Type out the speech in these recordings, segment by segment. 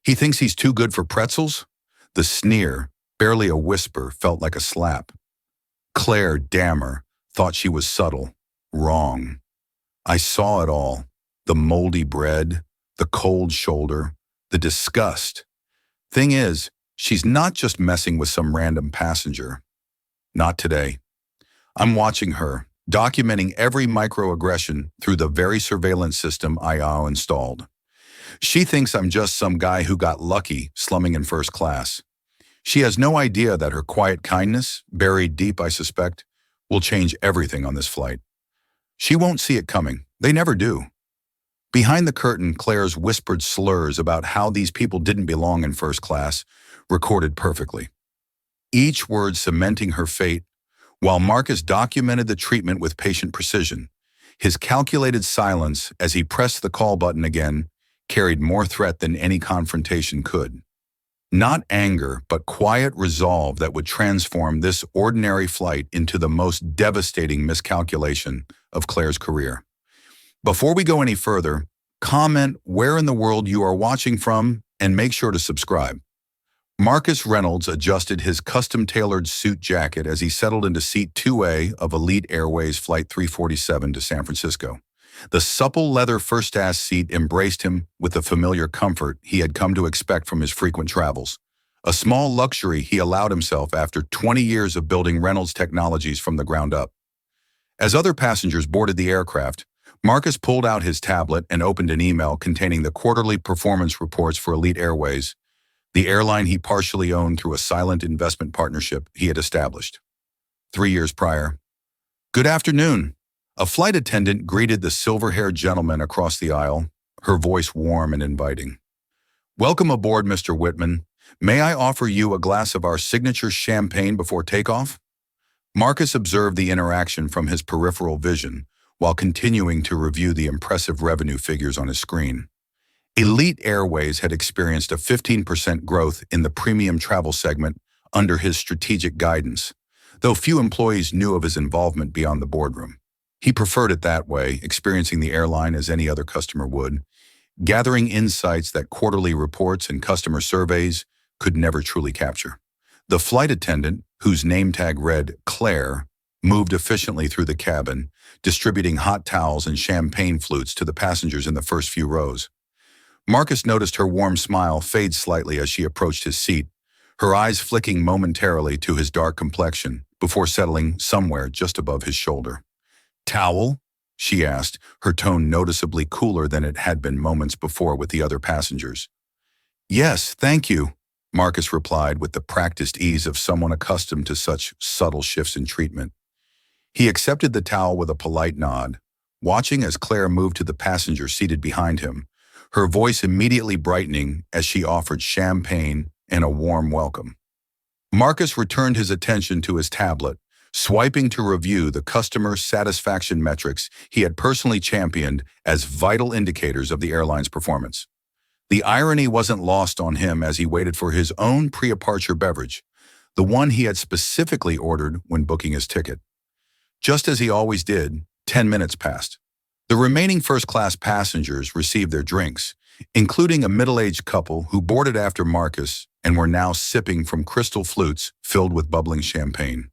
He thinks he's too good for pretzels? The sneer, barely a whisper, felt like a slap. Claire, damn her, thought she was subtle. Wrong. I saw it all. The moldy bread, the cold shoulder, the disgust. Thing is, she's not just messing with some random passenger. Not today. I'm watching her, documenting every microaggression through the very surveillance system I installed. She thinks I'm just some guy who got lucky slumming in first class. She has no idea that her quiet kindness, buried deep I suspect, will change everything on this flight. She won't see it coming. They never do. Behind the curtain, Claire's whispered slurs about how these people didn't belong in first class, recorded perfectly. Each word cementing her fate, while Marcus documented the treatment with patient precision. His calculated silence as he pressed the call button again carried more threat than any confrontation could. Not anger, but quiet resolve that would transform this ordinary flight into the most devastating miscalculation of Claire's career. Before we go any further, comment where in the world you are watching from and make sure to subscribe. Marcus Reynolds adjusted his custom-tailored suit jacket as he settled into seat 2A of Elite Airways Flight 347 to San Francisco. The supple leather first-class seat embraced him with the familiar comfort he had come to expect from his frequent travels, a small luxury he allowed himself after 20 years of building Reynolds technologies from the ground up. As other passengers boarded the aircraft, Marcus pulled out his tablet and opened an email containing the quarterly performance reports for Elite Airways, the airline he partially owned through a silent investment partnership he had established 3 years prior. "Good afternoon." A flight attendant greeted the silver-haired gentleman across the aisle, her voice warm and inviting. "Welcome aboard, Mr. Whitman. May I offer you a glass of our signature champagne before takeoff?" Marcus observed the interaction from his peripheral vision while continuing to review the impressive revenue figures on his screen. Elite Airways had experienced a 15% growth in the premium travel segment under his strategic guidance, though few employees knew of his involvement beyond the boardroom. He preferred it that way, experiencing the airline as any other customer would, gathering insights that quarterly reports and customer surveys could never truly capture. The flight attendant, whose name tag read Claire, moved efficiently through the cabin, distributing hot towels and champagne flutes to the passengers in the first few rows. Marcus noticed her warm smile fade slightly as she approached his seat, her eyes flicking momentarily to his dark complexion before settling somewhere just above his shoulder. "Towel?" she asked, her tone noticeably cooler than it had been moments before with the other passengers. "Yes, thank you," Marcus replied with the practiced ease of someone accustomed to such subtle shifts in treatment. He accepted the towel with a polite nod, watching as Claire moved to the passenger seated behind him, her voice immediately brightening as she offered champagne and a warm welcome. Marcus returned his attention to his tablet, swiping to review the customer satisfaction metrics he had personally championed as vital indicators of the airline's performance. The irony wasn't lost on him as he waited for his own pre-departure beverage, the one he had specifically ordered when booking his ticket. Just as he always did, 10 minutes passed. The remaining first-class passengers received their drinks, including a middle-aged couple who boarded after Marcus and were now sipping from crystal flutes filled with bubbling champagne.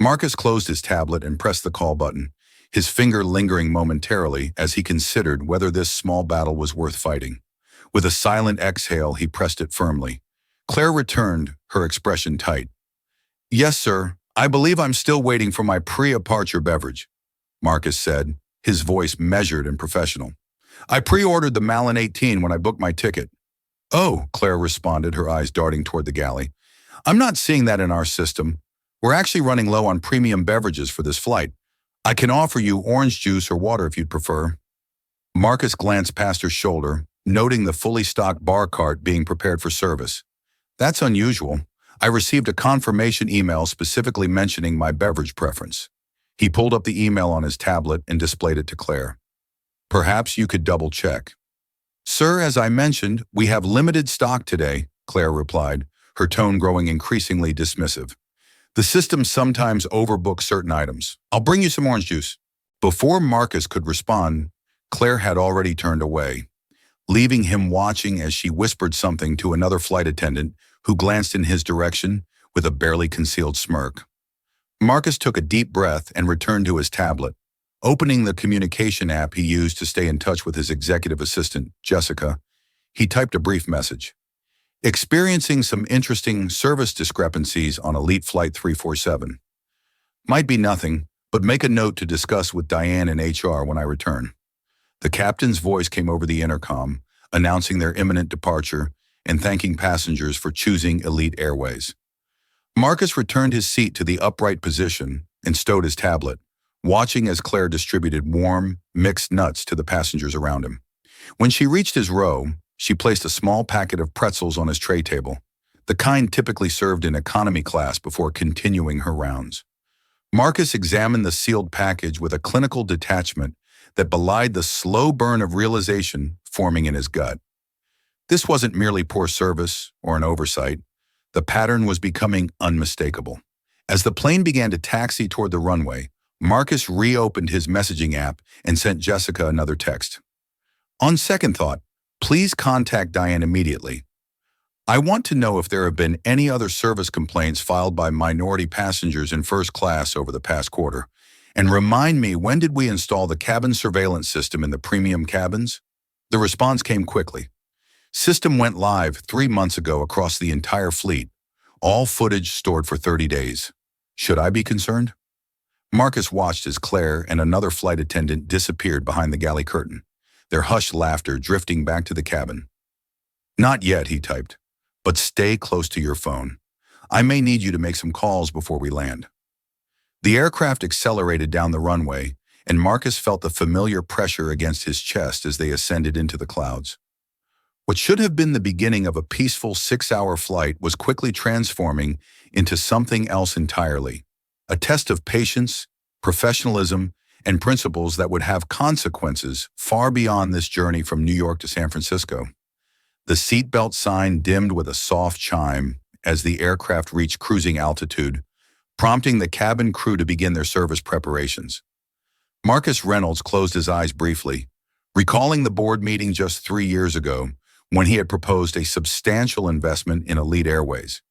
Marcus closed his tablet and pressed the call button, his finger lingering momentarily as he considered whether this small battle was worth fighting. With a silent exhale, he pressed it firmly. Claire returned, her expression tight. "Yes, sir. I believe I'm still waiting for my pre-departure beverage," Marcus said, his voice measured and professional. "I pre-ordered the Malin 18 when I booked my ticket." "Oh," Claire responded, her eyes darting toward the galley. "I'm not seeing that in our system. We're actually running low on premium beverages for this flight. I can offer you orange juice or water if you'd prefer." Marcus glanced past her shoulder, noting the fully stocked bar cart being prepared for service. "That's unusual. I received a confirmation email specifically mentioning my beverage preference." He pulled up the email on his tablet and displayed it to Claire. "Perhaps you could double-check." "Sir, as I mentioned, we have limited stock today," Claire replied, her tone growing increasingly dismissive. "The system sometimes overbooks certain items. I'll bring you some orange juice." Before Marcus could respond, Claire had already turned away, leaving him watching as she whispered something to another flight attendant who glanced in his direction with a barely concealed smirk. Marcus took a deep breath and returned to his tablet. Opening the communication app he used to stay in touch with his executive assistant, Jessica, he typed a brief message. Experiencing some interesting service discrepancies on Elite Flight 347. Might be nothing, but make a note to discuss with Diane in HR when I return. The captain's voice came over the intercom, announcing their imminent departure and thanking passengers for choosing Elite Airways. Marcus returned his seat to the upright position and stowed his tablet, watching as Claire distributed warm, mixed nuts to the passengers around him. When she reached his row, she placed a small packet of pretzels on his tray table, the kind typically served in economy class before continuing her rounds. Marcus examined the sealed package with a clinical detachment that belied the slow burn of realization forming in his gut. This wasn't merely poor service or an oversight. The pattern was becoming unmistakable. As the plane began to taxi toward the runway, Marcus reopened his messaging app and sent Jessica another text. On second thought, please contact Diane immediately. I want to know if there have been any other service complaints filed by minority passengers in first class over the past quarter. And remind me, when did we install the cabin surveillance system in the premium cabins? The response came quickly. System went live 3 months ago across the entire fleet. All footage stored for 30 days. Should I be concerned? Marcus watched as Claire and another flight attendant disappeared behind the galley curtain, their hushed laughter drifting back to the cabin. Not yet, he typed, but stay close to your phone. I may need you to make some calls before we land. The aircraft accelerated down the runway, and Marcus felt the familiar pressure against his chest as they ascended into the clouds. What should have been the beginning of a peaceful 6-hour flight was quickly transforming into something else entirely, a test of patience, professionalism, and principles that would have consequences far beyond this journey from New York to San Francisco. The seatbelt sign dimmed with a soft chime as the aircraft reached cruising altitude, prompting the cabin crew to begin their service preparations. Marcus Reynolds closed his eyes briefly, recalling the board meeting just 3 years ago when he had proposed a substantial investment in Elite Airways.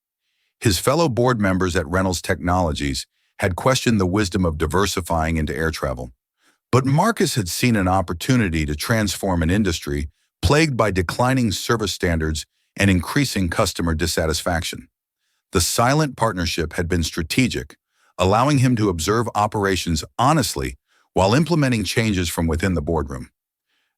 His fellow board members at Reynolds Technologies had questioned the wisdom of diversifying into air travel. But Marcus had seen an opportunity to transform an industry plagued by declining service standards and increasing customer dissatisfaction. The silent partnership had been strategic, allowing him to observe operations honestly while implementing changes from within the boardroom.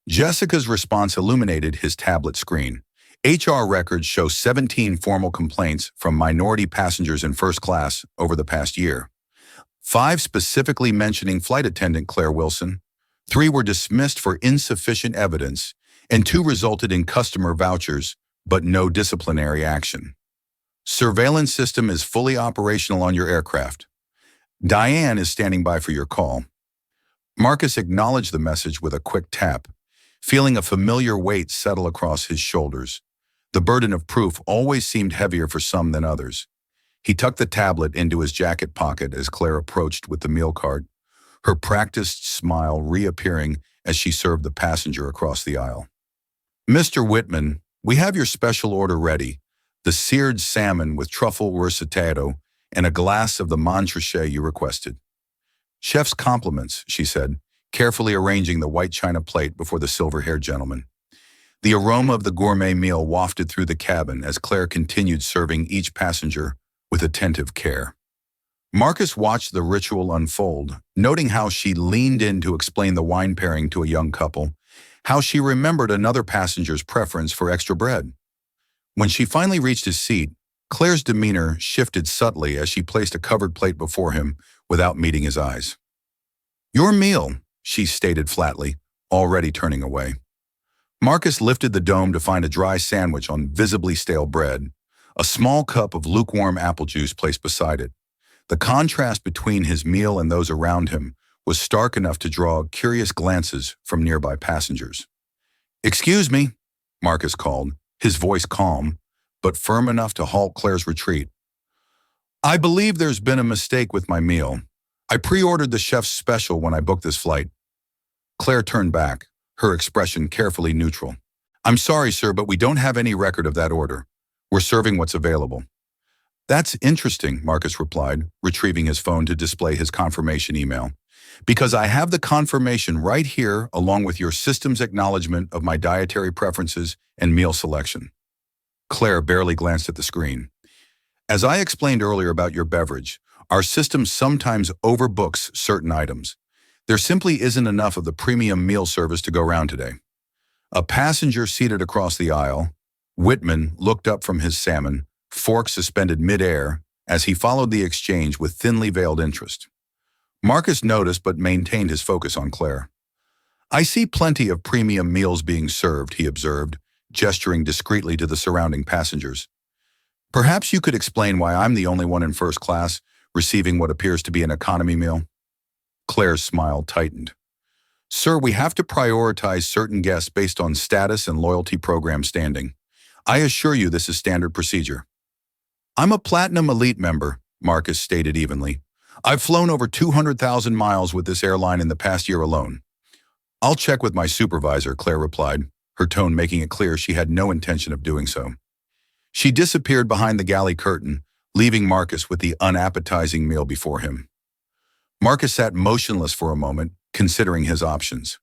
Jessica's response illuminated his tablet screen. HR records show 17 formal complaints from minority passengers in first class over the past year. 5 specifically mentioning flight attendant Claire Wilson, 3 were dismissed for insufficient evidence, and 2 resulted in customer vouchers, but no disciplinary action. Surveillance system is fully operational on your aircraft. Diane is standing by for your call. Marcus acknowledged the message with a quick tap, feeling a familiar weight settle across his shoulders. The burden of proof always seemed heavier for some than others. He tucked the tablet into his jacket pocket as Claire approached with the meal cart, her practiced smile reappearing as she served the passenger across the aisle. Mr. Whitman, we have your special order ready, the seared salmon with truffle risotto and a glass of the Montrachet you requested. Chef's compliments, she said, carefully arranging the white china plate before the silver-haired gentleman. The aroma of the gourmet meal wafted through the cabin as Claire continued serving each passenger with attentive care. Marcus watched the ritual unfold, noting how she leaned in to explain the wine pairing to a young couple, how she remembered another passenger's preference for extra bread. When she finally reached his seat, Claire's demeanor shifted subtly as she placed a covered plate before him without meeting his eyes. Your meal, she stated flatly, already turning away. Marcus lifted the dome to find a dry sandwich on visibly stale bread, a small cup of lukewarm apple juice placed beside it. The contrast between his meal and those around him was stark enough to draw curious glances from nearby passengers. Excuse me, Marcus called, his voice calm, but firm enough to halt Claire's retreat. I believe there's been a mistake with my meal. I pre-ordered the chef's special when I booked this flight. Claire turned back, her expression carefully neutral. I'm sorry, sir, but we don't have any record of that order. We're serving what's available. That's interesting, Marcus replied, retrieving his phone to display his confirmation email. Because I have the confirmation right here along with your system's acknowledgement of my dietary preferences and meal selection. Claire barely glanced at the screen. As I explained earlier about your beverage, our system sometimes overbooks certain items. There simply isn't enough of the premium meal service to go around today. A passenger seated across the aisle, Whitman looked up from his salmon, fork suspended midair, as he followed the exchange with thinly veiled interest. Marcus noticed but maintained his focus on Claire. I see plenty of premium meals being served, he observed, gesturing discreetly to the surrounding passengers. Perhaps you could explain why I'm the only one in first class receiving what appears to be an economy meal? Claire's smile tightened. Sir, we have to prioritize certain guests based on status and loyalty program standing. I assure you this is standard procedure. I'm a Platinum Elite member, Marcus stated evenly. I've flown over 200,000 miles with this airline in the past year alone. I'll check with my supervisor, Claire replied, her tone making it clear she had no intention of doing so. She disappeared behind the galley curtain, leaving Marcus with the unappetizing meal before him. Marcus sat motionless for a moment, considering his options.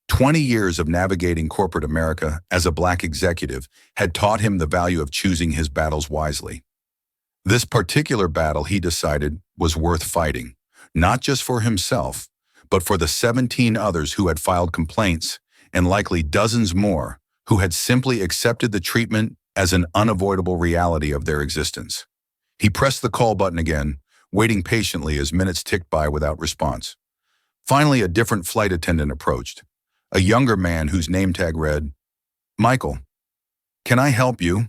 20 years of navigating corporate America as a black executive had taught him the value of choosing his battles wisely. This particular battle, he decided, was worth fighting, not just for himself, but for the 17 others who had filed complaints, and likely dozens more who had simply accepted the treatment as an unavoidable reality of their existence. He pressed the call button again, waiting patiently as minutes ticked by without response. Finally, a different flight attendant approached, a younger man whose name tag read, Michael. Can I help you?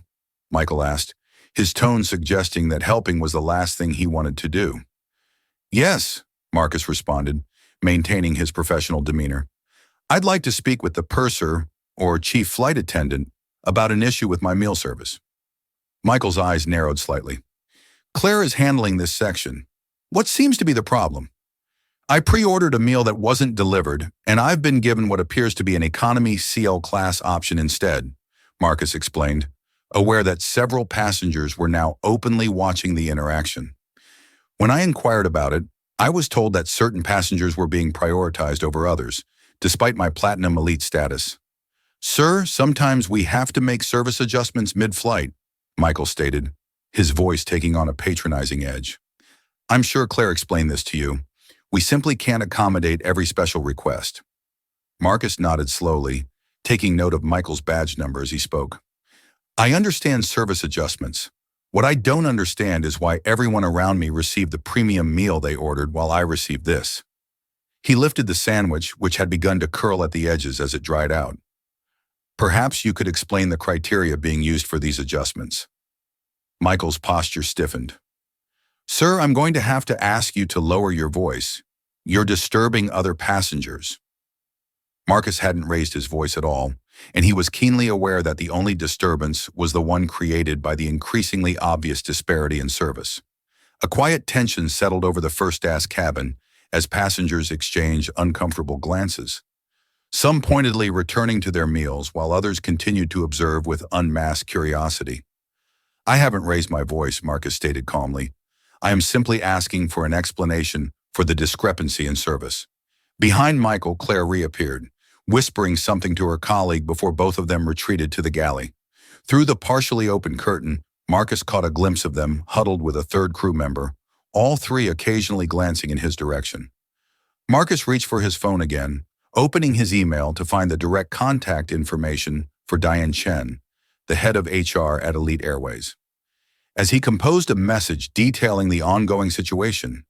Michael asked, his tone suggesting that helping was the last thing he wanted to do. Yes, Marcus responded, maintaining his professional demeanor. I'd like to speak with the purser or chief flight attendant about an issue with my meal service. Michael's eyes narrowed slightly. Claire is handling this section. What seems to be the problem? I pre-ordered a meal that wasn't delivered, and I've been given what appears to be an economy CL class option instead, Marcus explained, aware that several passengers were now openly watching the interaction. When I inquired about it, I was told that certain passengers were being prioritized over others, despite my Platinum Elite status. Sir, sometimes we have to make service adjustments mid-flight, Michael stated, his voice taking on a patronizing edge. I'm sure Claire explained this to you. We simply can't accommodate every special request. Marcus nodded slowly, taking note of Michael's badge number as he spoke. I understand service adjustments. What I don't understand is why everyone around me received the premium meal they ordered while I received this. He lifted the sandwich, which had begun to curl at the edges as it dried out. Perhaps you could explain the criteria being used for these adjustments. Michael's posture stiffened. Sir, I'm going to have to ask you to lower your voice. You're disturbing other passengers. Marcus hadn't raised his voice at all, and he was keenly aware that the only disturbance was the one created by the increasingly obvious disparity in service. A quiet tension settled over the first-class cabin as passengers exchanged uncomfortable glances, some pointedly returning to their meals while others continued to observe with unmasked curiosity. I haven't raised my voice, Marcus stated calmly. I am simply asking for an explanation for the discrepancy in service. Behind Michael, Claire reappeared, whispering something to her colleague before both of them retreated to the galley. Through the partially open curtain, Marcus caught a glimpse of them huddled with a third crew member, all three occasionally glancing in his direction. Marcus reached for his phone again, opening his email to find the direct contact information for Diane Chen, the head of HR at Elite Airways. As he composed a message detailing the ongoing situation,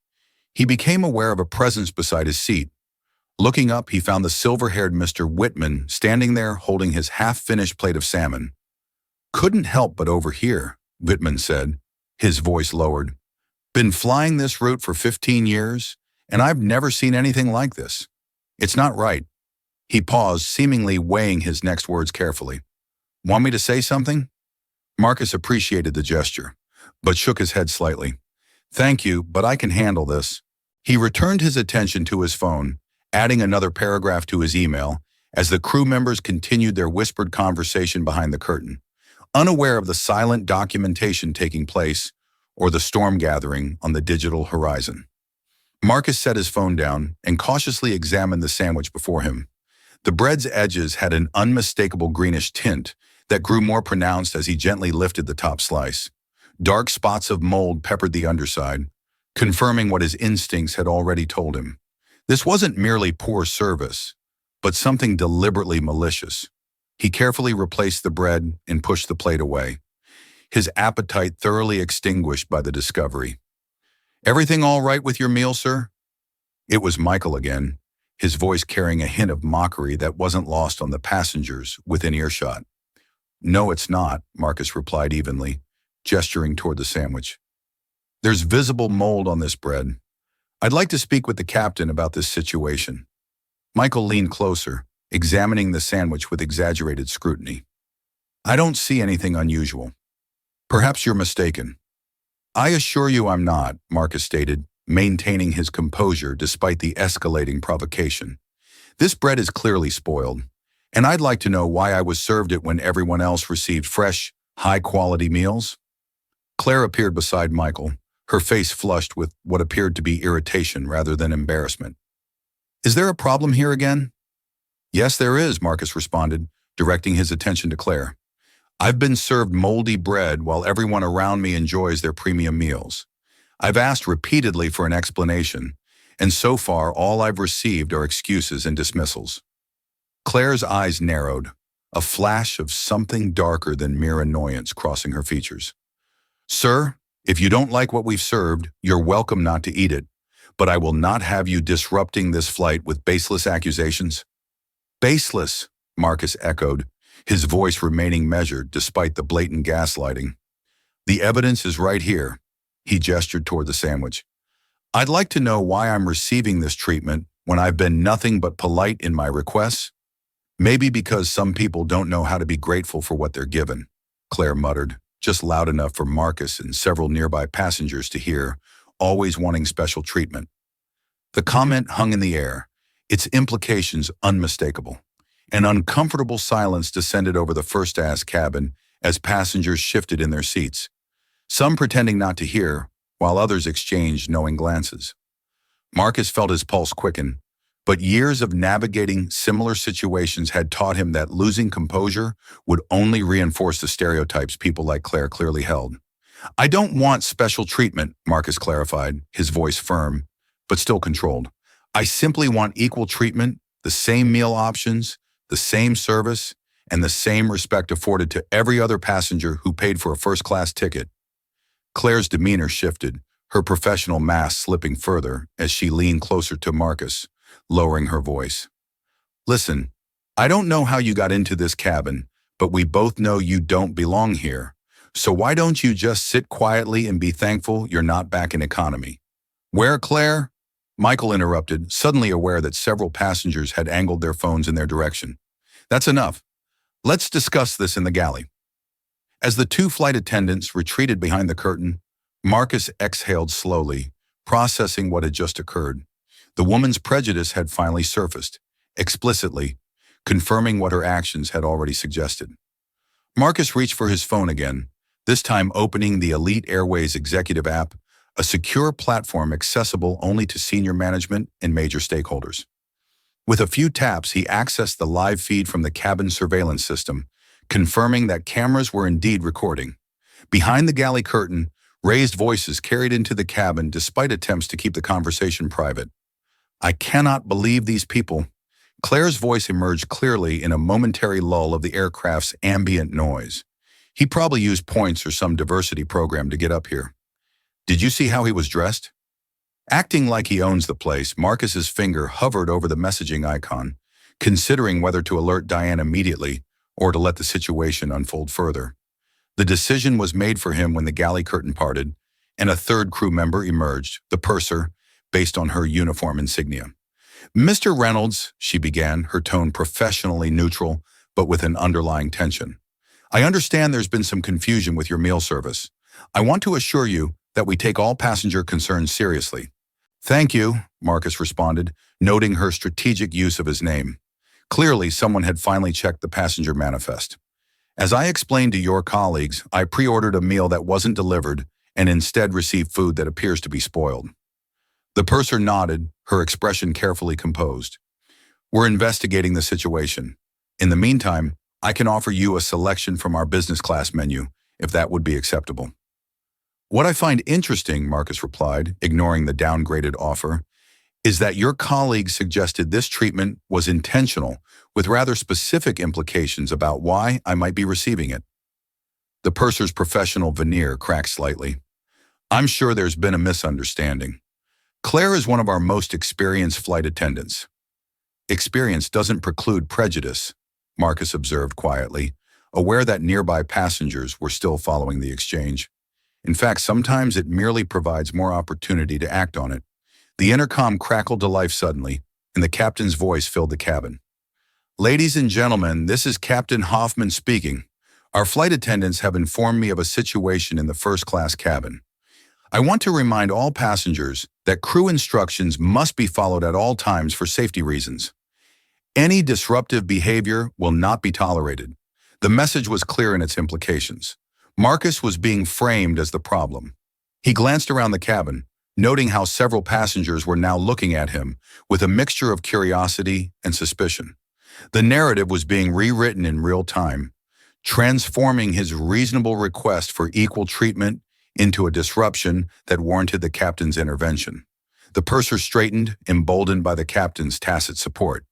he became aware of a presence beside his seat. Looking up, he found the silver-haired Mr. Whitman standing there holding his half-finished plate of salmon. Couldn't help but overhear, Whitman said, his voice lowered. Been flying this route for 15 years, and I've never seen anything like this. It's not right. He paused, seemingly weighing his next words carefully. Want me to say something? Marcus appreciated the gesture, but shook his head slightly. Thank you, but I can handle this. He returned his attention to his phone, adding another paragraph to his email, as the crew members continued their whispered conversation behind the curtain, unaware of the silent documentation taking place or the storm gathering on the digital horizon. Marcus set his phone down and cautiously examined the sandwich before him. The bread's edges had an unmistakable greenish tint that grew more pronounced as he gently lifted the top slice. Dark spots of mold peppered the underside, confirming what his instincts had already told him. This wasn't merely poor service, but something deliberately malicious. He carefully replaced the bread and pushed the plate away, his appetite thoroughly extinguished by the discovery. "Everything all right with your meal, sir?" It was Michael again, his voice carrying a hint of mockery that wasn't lost on the passengers within earshot. "No, it's not," Marcus replied evenly, gesturing toward the sandwich. "There's visible mold on this bread. I'd like to speak with the captain about this situation." Michael leaned closer, examining the sandwich with exaggerated scrutiny. "I don't see anything unusual. Perhaps you're mistaken." "I assure you I'm not," Marcus stated, maintaining his composure despite the escalating provocation. "This bread is clearly spoiled, and I'd like to know why I was served it when everyone else received fresh, high-quality meals." Claire appeared beside Michael, her face flushed with what appeared to be irritation rather than embarrassment. "Is there a problem here again?" "Yes, there is," Marcus responded, directing his attention to Claire. "I've been served moldy bread while everyone around me enjoys their premium meals. I've asked repeatedly for an explanation, and so far all I've received are excuses and dismissals." Claire's eyes narrowed, a flash of something darker than mere annoyance crossing her features. "Sir, if you don't like what we've served, you're welcome not to eat it, but I will not have you disrupting this flight with baseless accusations." "Baseless," Marcus echoed, his voice remaining measured despite the blatant gaslighting. "The evidence is right here." He gestured toward the sandwich. "I'd like to know why I'm receiving this treatment when I've been nothing but polite in my requests." "Maybe because some people don't know how to be grateful for what they're given," Claire muttered, just loud enough for Marcus and several nearby passengers to hear, always wanting special treatment. The comment hung in the air, its implications unmistakable. An uncomfortable silence descended over the first-class cabin as passengers shifted in their seats, some pretending not to hear, while others exchanged knowing glances. Marcus felt his pulse quicken, but years of navigating similar situations had taught him that losing composure would only reinforce the stereotypes people like Claire clearly held. "I don't want special treatment," Marcus clarified, his voice firm, but still controlled. "I simply want equal treatment, the same meal options, the same service, and the same respect afforded to every other passenger who paid for a first-class ticket." Claire's demeanor shifted, her professional mask slipping further as she leaned closer to Marcus, lowering her voice. "Listen, I don't know how you got into this cabin, but we both know you don't belong here. So why don't you just sit quietly and be thankful you're not back in economy?" "Where, Claire?" Michael interrupted, suddenly aware that several passengers had angled their phones in their direction. "That's enough. Let's discuss this in the galley." As the two flight attendants retreated behind the curtain, Marcus exhaled slowly, processing what had just occurred. The woman's prejudice had finally surfaced, explicitly, confirming what her actions had already suggested. Marcus reached for his phone again, this time opening the Elite Airways Executive app, a secure platform accessible only to senior management and major stakeholders. With a few taps, he accessed the live feed from the cabin surveillance system, confirming that cameras were indeed recording. Behind the galley curtain, raised voices carried into the cabin despite attempts to keep the conversation private. "I cannot believe these people." Claire's voice emerged clearly in a momentary lull of the aircraft's ambient noise. "He probably used points or some diversity program to get up here. Did you see how he was dressed?" Acting like he owns the place, Marcus's finger hovered over the messaging icon, considering whether to alert Diane immediately or to let the situation unfold further. The decision was made for him when the galley curtain parted, and a third crew member emerged, the purser, based on her uniform insignia. "Mr. Reynolds," she began, her tone professionally neutral, but with an underlying tension. "I understand there's been some confusion with your meal service. I want to assure you that we take all passenger concerns seriously." "Thank you," Marcus responded, noting her strategic use of his name. Clearly, someone had finally checked the passenger manifest. As I explained to your colleagues, I pre-ordered a meal that wasn't delivered and instead received food that appears to be spoiled. The purser nodded, her expression carefully composed. We're investigating the situation. In the meantime, I can offer you a selection from our business class menu, if that would be acceptable. What I find interesting, Marcus replied, ignoring the downgraded offer, is that your colleagues suggested this treatment was intentional, with rather specific implications about why I might be receiving it. The purser's professional veneer cracked slightly. I'm sure there's been a misunderstanding. Claire is one of our most experienced flight attendants. Experience doesn't preclude prejudice, Marcus observed quietly, aware that nearby passengers were still following the exchange. In fact, sometimes it merely provides more opportunity to act on it. The intercom crackled to life suddenly, and the captain's voice filled the cabin. Ladies and gentlemen, this is Captain Hoffman speaking. Our flight attendants have informed me of a situation in the first-class cabin. I want to remind all passengers that crew instructions must be followed at all times for safety reasons. Any disruptive behavior will not be tolerated. The message was clear in its implications. Marcus was being framed as the problem. He glanced around the cabin, noting how several passengers were now looking at him with a mixture of curiosity and suspicion. The narrative was being rewritten in real time, transforming his reasonable request for equal treatment into a disruption that warranted the captain's intervention. The purser straightened, emboldened by the captain's tacit support.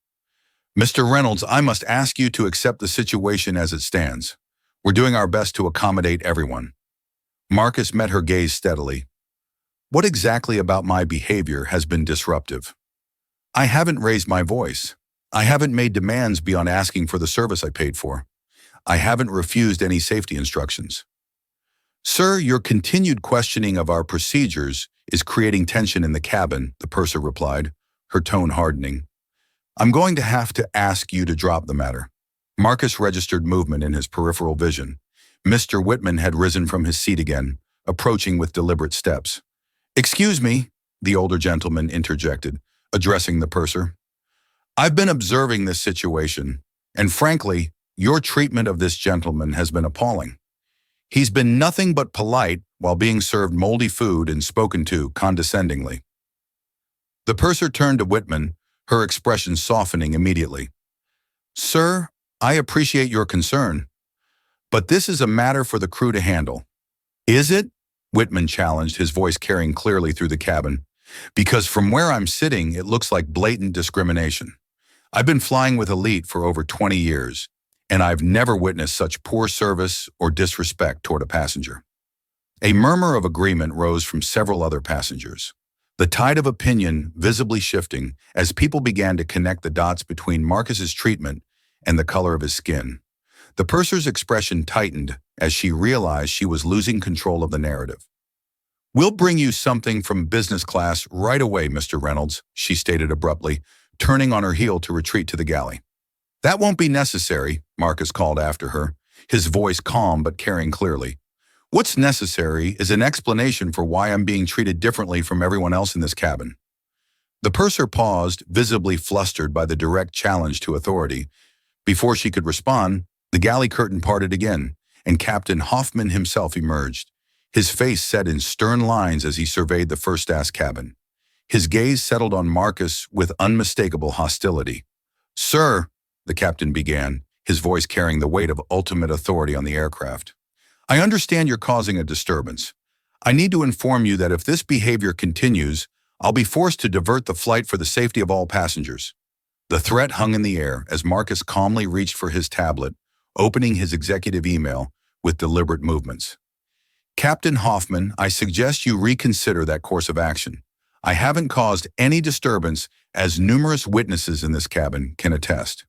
Mr. Reynolds, I must ask you to accept the situation as it stands. We're doing our best to accommodate everyone. Marcus met her gaze steadily. What exactly about my behavior has been disruptive? I haven't raised my voice. I haven't made demands beyond asking for the service I paid for. I haven't refused any safety instructions. Sir, your continued questioning of our procedures is creating tension in the cabin, the purser replied, her tone hardening. I'm going to have to ask you to drop the matter. Marcus registered movement in his peripheral vision. Mr. Whitman had risen from his seat again, approaching with deliberate steps. Excuse me, the older gentleman interjected, addressing the purser. I've been observing this situation, and frankly, your treatment of this gentleman has been appalling. He's been nothing but polite while being served moldy food and spoken to condescendingly. The purser turned to Whitman, her expression softening immediately. Sir, I appreciate your concern, but this is a matter for the crew to handle. Is it? Whitman challenged, his voice carrying clearly through the cabin. Because from where I'm sitting, it looks like blatant discrimination. I've been flying with Elite for over 20 years, and I've never witnessed such poor service or disrespect toward a passenger. A murmur of agreement rose from several other passengers, the tide of opinion visibly shifting as people began to connect the dots between Marcus's treatment and the color of his skin. The purser's expression tightened as she realized she was losing control of the narrative. We'll bring you something from business class right away, Mr. Reynolds, she stated abruptly, turning on her heel to retreat to the galley. That won't be necessary, Marcus called after her, his voice calm but carrying clearly. What's necessary is an explanation for why I'm being treated differently from everyone else in this cabin. The purser paused, visibly flustered by the direct challenge to authority. Before she could respond, the galley curtain parted again, and Captain Hoffman himself emerged, his face set in stern lines as he surveyed the first-class cabin. His gaze settled on Marcus with unmistakable hostility. Sir, the captain began, his voice carrying the weight of ultimate authority on the aircraft. I understand you're causing a disturbance. I need to inform you that if this behavior continues, I'll be forced to divert the flight for the safety of all passengers. The threat hung in the air as Marcus calmly reached for his tablet, opening his executive email with deliberate movements. Captain Hoffman, I suggest you reconsider that course of action. I haven't caused any disturbance, as numerous witnesses in this cabin can attest.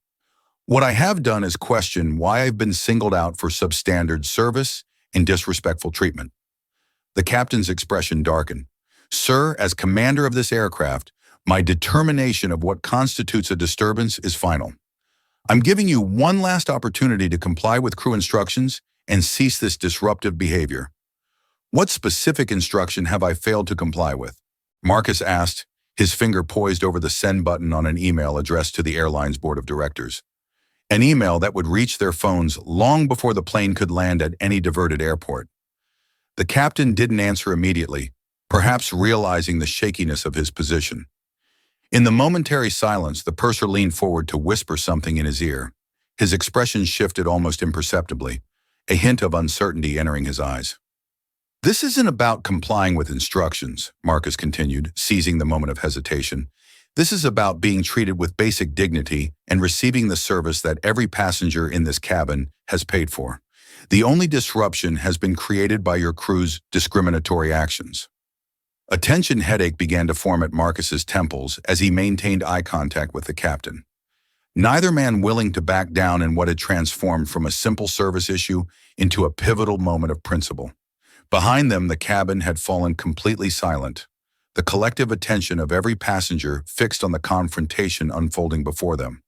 What I have done is question why I've been singled out for substandard service and disrespectful treatment. The captain's expression darkened. Sir, as commander of this aircraft, my determination of what constitutes a disturbance is final. I'm giving you one last opportunity to comply with crew instructions and cease this disruptive behavior. What specific instruction have I failed to comply with? Marcus asked, his finger poised over the send button on an email addressed to the airline's board of directors. An email that would reach their phones long before the plane could land at any diverted airport. The captain didn't answer immediately, perhaps realizing the shakiness of his position. In the momentary silence, the purser leaned forward to whisper something in his ear. His expression shifted almost imperceptibly, a hint of uncertainty entering his eyes. "This isn't about complying with instructions," Marcus continued, seizing the moment of hesitation. "This is about being treated with basic dignity and receiving the service that every passenger in this cabin has paid for. The only disruption has been created by your crew's discriminatory actions." A tension headache began to form at Marcus's temples as he maintained eye contact with the captain. Neither man willing to back down in what had transformed from a simple service issue into a pivotal moment of principle. Behind them, the cabin had fallen completely silent, the collective attention of every passenger fixed on the confrontation unfolding before them.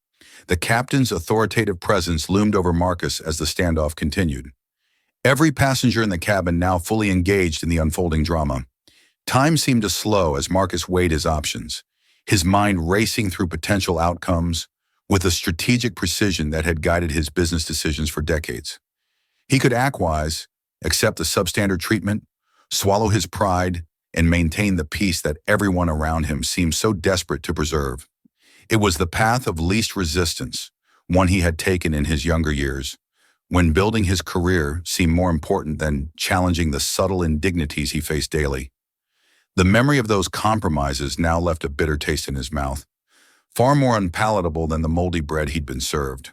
The captain's authoritative presence loomed over Marcus as the standoff continued. Every passenger in the cabin now fully engaged in the unfolding drama. Time seemed to slow as Marcus weighed his options, his mind racing through potential outcomes with a strategic precision that had guided his business decisions for decades. He could act wise, accept the substandard treatment, swallow his pride, and maintain the peace that everyone around him seemed so desperate to preserve. It was the path of least resistance, one he had taken in his younger years, when building his career seemed more important than challenging the subtle indignities he faced daily. The memory of those compromises now left a bitter taste in his mouth, far more unpalatable than the moldy bread he'd been served.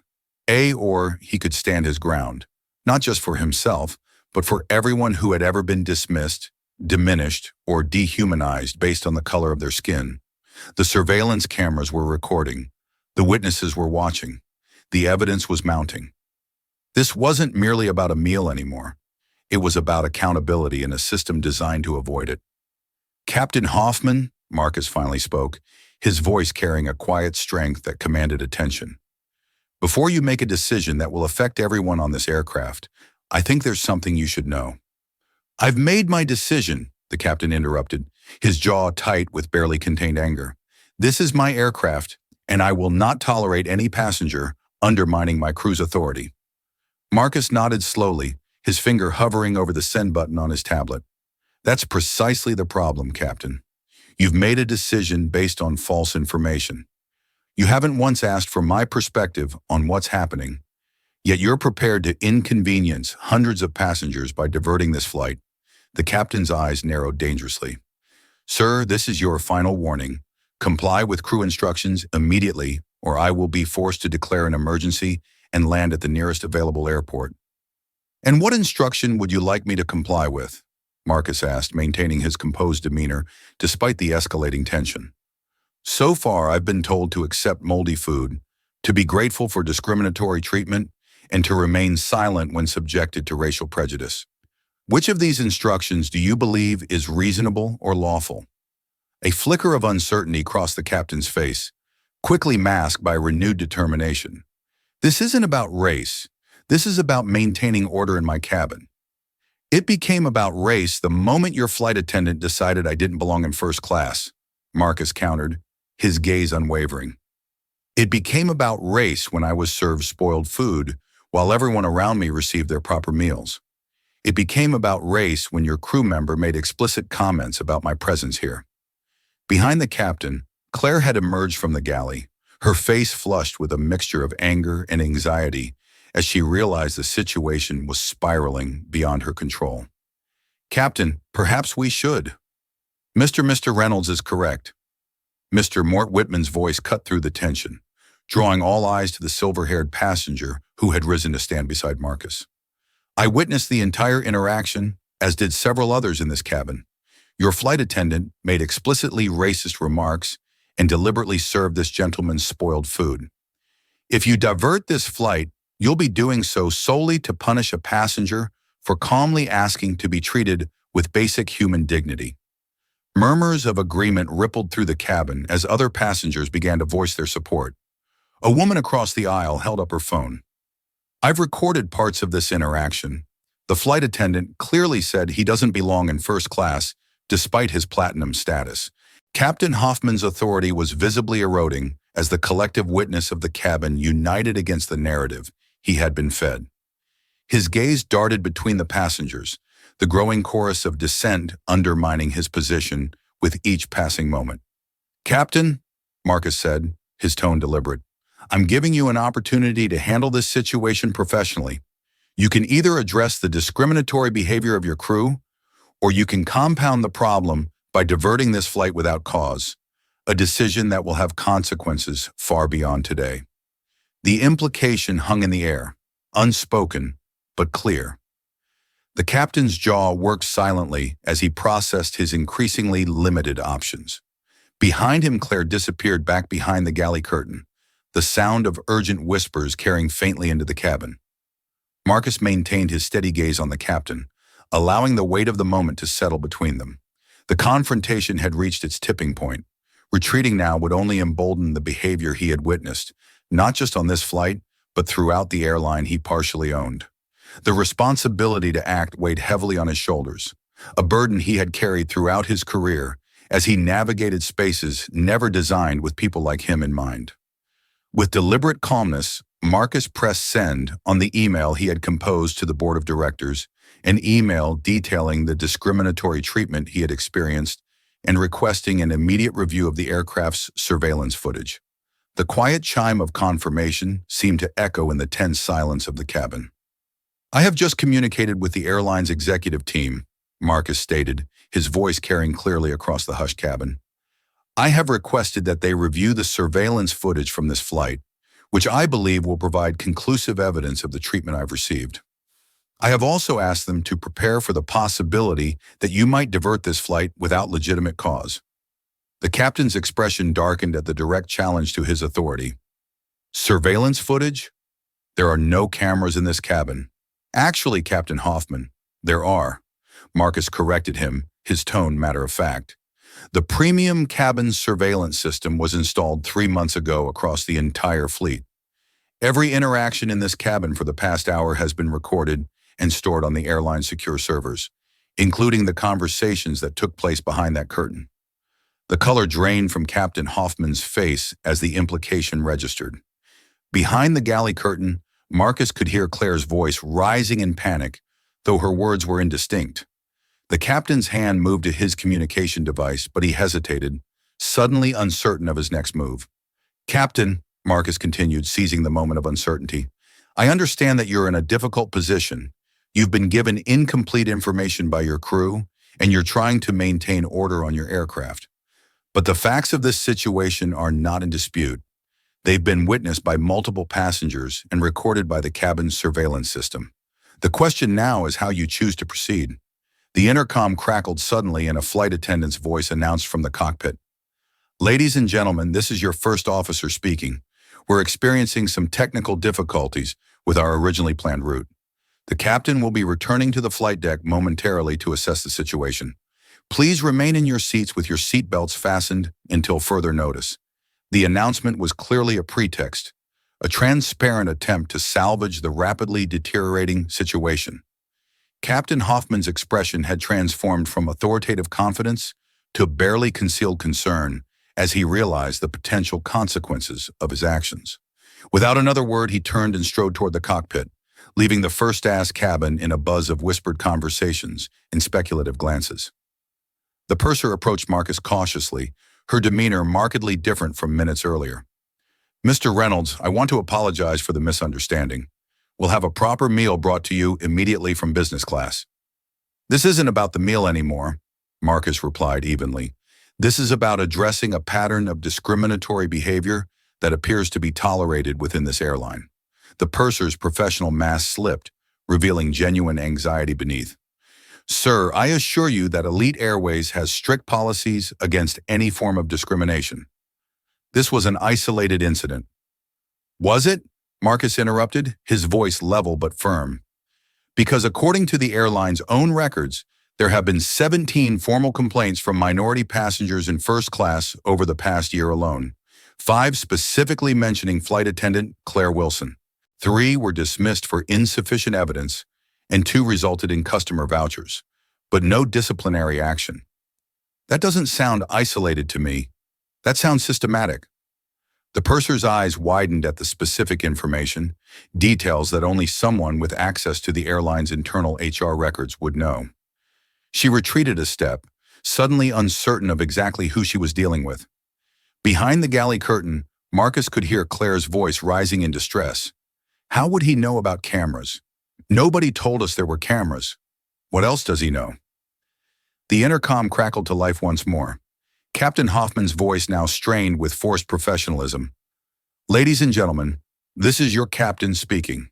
Or he could stand his ground, not just for himself, but for everyone who had ever been dismissed, diminished, or dehumanized based on the color of their skin. The surveillance cameras were recording. The witnesses were watching. The evidence was mounting. This wasn't merely about a meal anymore. It was about accountability and a system designed to avoid it. "Captain Hoffman," Marcus finally spoke, his voice carrying a quiet strength that commanded attention. "Before you make a decision that will affect everyone on this aircraft, I think there's something you should know." "I've made my decision," the captain interrupted, his jaw tight with barely contained anger. "This is my aircraft, and I will not tolerate any passenger undermining my crew's authority." Marcus nodded slowly, his finger hovering over the send button on his tablet. "That's precisely the problem, Captain. You've made a decision based on false information. You haven't once asked for my perspective on what's happening, yet you're prepared to inconvenience hundreds of passengers by diverting this flight." The captain's eyes narrowed dangerously. "Sir, this is your final warning. Comply with crew instructions immediately, or I will be forced to declare an emergency and land at the nearest available airport." "And what instruction would you like me to comply with?" Marcus asked, maintaining his composed demeanor despite the escalating tension. "So far, I've been told to accept moldy food, to be grateful for discriminatory treatment, and to remain silent when subjected to racial prejudice. Which of these instructions do you believe is reasonable or lawful?" A flicker of uncertainty crossed the captain's face, quickly masked by renewed determination. "This isn't about race. This is about maintaining order in my cabin. It became about race the moment your flight attendant decided I didn't belong in first class," Marcus countered, his gaze unwavering. "It became about race when I was served spoiled food while everyone around me received their proper meals. It became about race when your crew member made explicit comments about my presence here." Behind the captain, Claire had emerged from the galley, her face flushed with a mixture of anger and anxiety as she realized the situation was spiraling beyond her control. "Captain, perhaps we should." Mr. Reynolds is correct." Mr. Mort Whitman's voice cut through the tension, drawing all eyes to the silver-haired passenger who had risen to stand beside Marcus. "I witnessed the entire interaction, as did several others in this cabin. Your flight attendant made explicitly racist remarks and deliberately served this gentleman's spoiled food. If you divert this flight, you'll be doing so solely to punish a passenger for calmly asking to be treated with basic human dignity." Murmurs of agreement rippled through the cabin as other passengers began to voice their support. A woman across the aisle held up her phone. "I've recorded parts of this interaction. The flight attendant clearly said he doesn't belong in first class despite his platinum status. Captain Hoffman's authority was visibly eroding as the collective witness of the cabin united against the narrative he had been fed. His gaze darted between the passengers, the growing chorus of dissent undermining his position with each passing moment. "Captain," Marcus said, his tone deliberate, "I'm giving you an opportunity to handle this situation professionally. You can either address the discriminatory behavior of your crew, or you can compound the problem by diverting this flight without cause, a decision that will have consequences far beyond today." The implication hung in the air, unspoken, but clear. The captain's jaw worked silently as he processed his increasingly limited options. Behind him, Claire disappeared back behind the galley curtain, the sound of urgent whispers carrying faintly into the cabin. Marcus maintained his steady gaze on the captain, allowing the weight of the moment to settle between them. The confrontation had reached its tipping point. Retreating now would only embolden the behavior he had witnessed, not just on this flight, but throughout the airline he partially owned. The responsibility to act weighed heavily on his shoulders, a burden he had carried throughout his career as he navigated spaces never designed with people like him in mind. With deliberate calmness, Marcus pressed send on the email he had composed to the board of directors, an email detailing the discriminatory treatment he had experienced and requesting an immediate review of the aircraft's surveillance footage. The quiet chime of confirmation seemed to echo in the tense silence of the cabin. "I have just communicated with the airline's executive team," Marcus stated, his voice carrying clearly across the hushed cabin. "I have requested that they review the surveillance footage from this flight, which I believe will provide conclusive evidence of the treatment I've received. I have also asked them to prepare for the possibility that you might divert this flight without legitimate cause." The captain's expression darkened at the direct challenge to his authority. "Surveillance footage? There are no cameras in this cabin." "Actually, Captain Hoffman, there are," Marcus corrected him, his tone matter-of-fact. "The premium cabin surveillance system was installed 3 months ago across the entire fleet. Every interaction in this cabin for the past hour has been recorded and stored on the airline's secure servers, including the conversations that took place behind that curtain." The color drained from Captain Hoffman's face as the implication registered. Behind the galley curtain, Marcus could hear Claire's voice rising in panic, though her words were indistinct. The captain's hand moved to his communication device, but he hesitated, suddenly uncertain of his next move. "Captain," Marcus continued, seizing the moment of uncertainty, "I understand that you're in a difficult position. You've been given incomplete information by your crew, and you're trying to maintain order on your aircraft. But the facts of this situation are not in dispute. They've been witnessed by multiple passengers and recorded by the cabin's surveillance system. The question now is how you choose to proceed." The intercom crackled suddenly and a flight attendant's voice announced from the cockpit. "Ladies and gentlemen, this is your first officer speaking. We're experiencing some technical difficulties with our originally planned route. The captain will be returning to the flight deck momentarily to assess the situation. Please remain in your seats with your seat belts fastened until further notice." The announcement was clearly a pretext, a transparent attempt to salvage the rapidly deteriorating situation. Captain Hoffman's expression had transformed from authoritative confidence to barely concealed concern as he realized the potential consequences of his actions. Without another word, he turned and strode toward the cockpit, leaving the first-class cabin in a buzz of whispered conversations and speculative glances. The purser approached Marcus cautiously, her demeanor markedly different from minutes earlier. "Mr. Reynolds, I want to apologize for the misunderstanding. We'll have a proper meal brought to you immediately from business class." "This isn't about the meal anymore," Marcus replied evenly. "This is about addressing a pattern of discriminatory behavior that appears to be tolerated within this airline." The purser's professional mask slipped, revealing genuine anxiety beneath. "Sir, I assure you that Elite Airways has strict policies against any form of discrimination. This was an isolated incident." "Was it?" Marcus interrupted, his voice level but firm. "Because according to the airline's own records, there have been 17 formal complaints from minority passengers in first class over the past year alone, 5 specifically mentioning flight attendant Claire Wilson. 3 were dismissed for insufficient evidence, and 2 resulted in customer vouchers, but no disciplinary action." That doesn't sound isolated to me. That sounds systematic. The purser's eyes widened at the specific information, details that only someone with access to the airline's internal HR records would know. She retreated a step, suddenly uncertain of exactly who she was dealing with. Behind the galley curtain, Marcus could hear Claire's voice rising in distress. How would he know about cameras? Nobody told us there were cameras. What else does he know? The intercom crackled to life once more. Captain Hoffman's voice now strained with forced professionalism. Ladies and gentlemen, this is your captain speaking.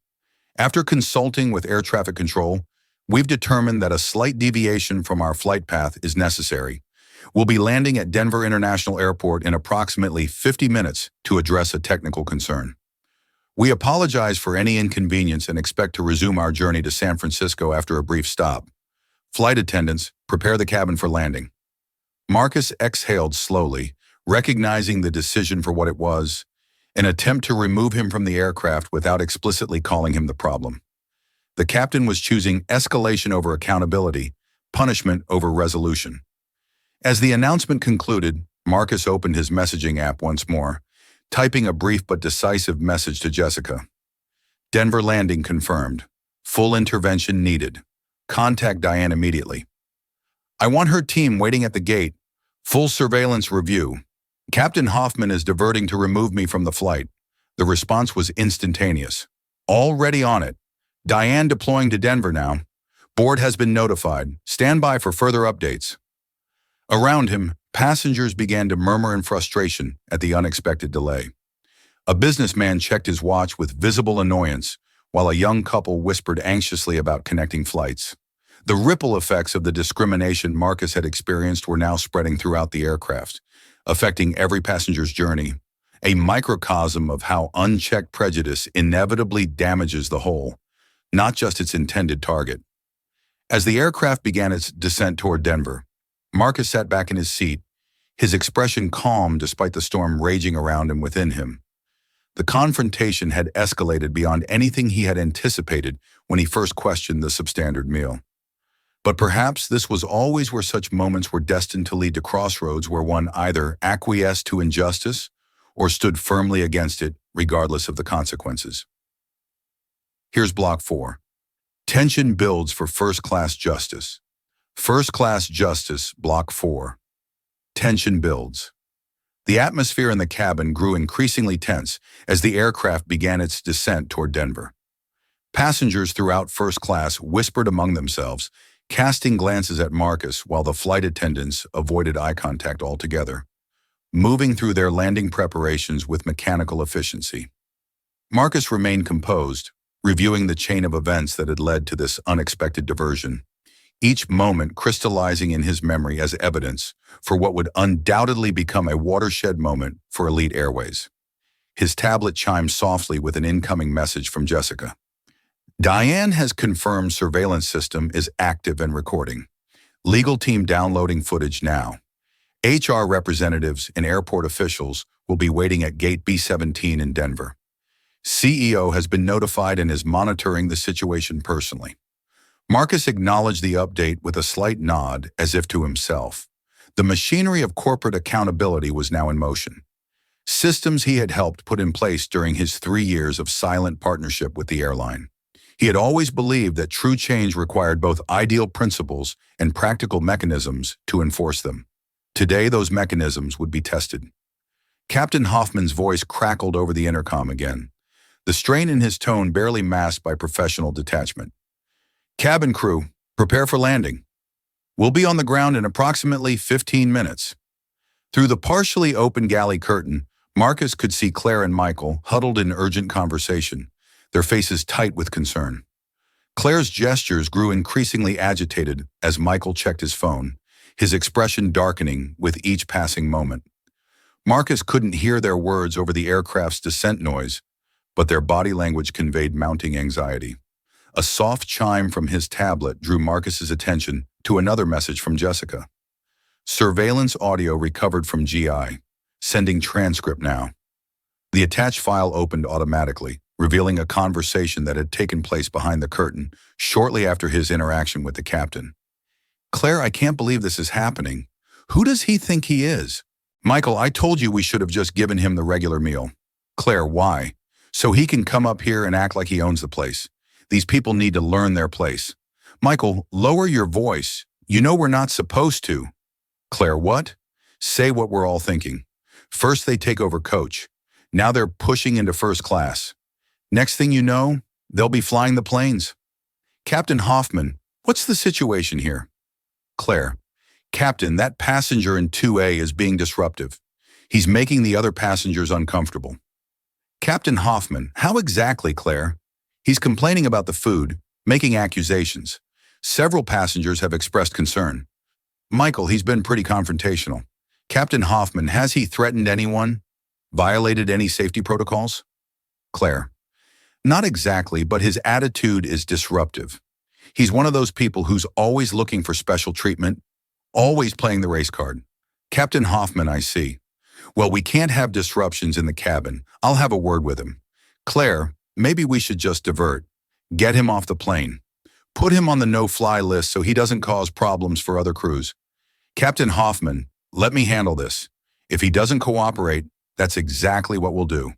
After consulting with air traffic control, we've determined that a slight deviation from our flight path is necessary. We'll be landing at Denver International Airport in approximately 50 minutes to address a technical concern. We apologize for any inconvenience and expect to resume our journey to San Francisco after a brief stop. Flight attendants, prepare the cabin for landing. Marcus exhaled slowly, recognizing the decision for what it was, an attempt to remove him from the aircraft without explicitly calling him the problem. The captain was choosing escalation over accountability, punishment over resolution. As the announcement concluded, Marcus opened his messaging app once more, typing a brief but decisive message to Jessica. Denver landing confirmed. Full intervention needed. Contact Diane immediately. I want her team waiting at the gate. Full surveillance review. Captain Hoffman is diverting to remove me from the flight. The response was instantaneous. Already on it. Diane deploying to Denver now. Board has been notified. Stand by for further updates. Around him, passengers began to murmur in frustration at the unexpected delay. A businessman checked his watch with visible annoyance, while a young couple whispered anxiously about connecting flights. The ripple effects of the discrimination Marcus had experienced were now spreading throughout the aircraft, affecting every passenger's journey, a microcosm of how unchecked prejudice inevitably damages the whole, not just its intended target. As the aircraft began its descent toward Denver, Marcus sat back in his seat, his expression calm despite the storm raging around and within him. The confrontation had escalated beyond anything he had anticipated when he first questioned the substandard meal. But perhaps this was always where such moments were destined to lead to crossroads where one either acquiesced to injustice or stood firmly against it, regardless of the consequences. Here's Block 4. Tension builds for first-class justice. First-class justice, Block 4. Tension builds. The atmosphere in the cabin grew increasingly tense as the aircraft began its descent toward Denver. Passengers throughout first class whispered among themselves, casting glances at Marcus while the flight attendants avoided eye contact altogether, moving through their landing preparations with mechanical efficiency. Marcus remained composed, reviewing the chain of events that had led to this unexpected diversion, each moment crystallizing in his memory as evidence for what would undoubtedly become a watershed moment for Elite Airways. His tablet chimed softly with an incoming message from Jessica. Diane has confirmed surveillance system is active and recording. Legal team downloading footage now. HR representatives and airport officials will be waiting at Gate B-17 in Denver. CEO has been notified and is monitoring the situation personally. Marcus acknowledged the update with a slight nod as if to himself. The machinery of corporate accountability was now in motion. Systems he had helped put in place during his 3 years of silent partnership with the airline. He had always believed that true change required both ideal principles and practical mechanisms to enforce them. Today, those mechanisms would be tested. Captain Hoffman's voice crackled over the intercom again, the strain in his tone barely masked by professional detachment. Cabin crew, prepare for landing. We'll be on the ground in approximately 15 minutes. Through the partially open galley curtain, Marcus could see Claire and Michael huddled in urgent conversation, their faces tight with concern. Claire's gestures grew increasingly agitated as Michael checked his phone, his expression darkening with each passing moment. Marcus couldn't hear their words over the aircraft's descent noise, but their body language conveyed mounting anxiety. A soft chime from his tablet drew Marcus's attention to another message from Jessica. Surveillance audio recovered from GI, sending transcript now. The attached file opened automatically, revealing a conversation that had taken place behind the curtain shortly after his interaction with the captain. Claire, I can't believe this is happening. Who does he think he is? Michael, I told you we should have just given him the regular meal. Claire, why? So he can come up here and act like he owns the place. These people need to learn their place. Michael, lower your voice. You know we're not supposed to. Claire, what? Say what we're all thinking. First they take over coach. Now they're pushing into first class. Next thing you know, they'll be flying the planes. Captain Hoffman, what's the situation here? Claire, Captain, that passenger in 2A is being disruptive. He's making the other passengers uncomfortable. Captain Hoffman, how exactly, Claire? He's complaining about the food, making accusations. Several passengers have expressed concern. Michael, he's been pretty confrontational. Captain Hoffman, has he threatened anyone? Violated any safety protocols? Claire, not exactly, but his attitude is disruptive. He's one of those people who's always looking for special treatment, always playing the race card. Captain Hoffman, I see. Well, we can't have disruptions in the cabin. I'll have a word with him. Claire, maybe we should just divert. Get him off the plane. Put him on the no-fly list so he doesn't cause problems for other crews. Captain Hoffman, let me handle this. If he doesn't cooperate, that's exactly what we'll do.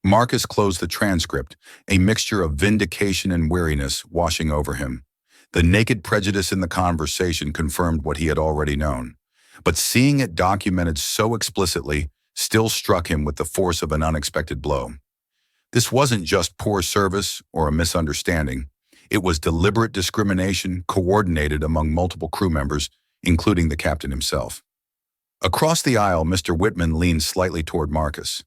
Marcus closed the transcript, a mixture of vindication and weariness washing over him. The naked prejudice in the conversation confirmed what he had already known. But seeing it documented so explicitly still struck him with the force of an unexpected blow. This wasn't just poor service or a misunderstanding. It was deliberate discrimination coordinated among multiple crew members, including the captain himself. Across the aisle, Mr. Whitman leaned slightly toward Marcus.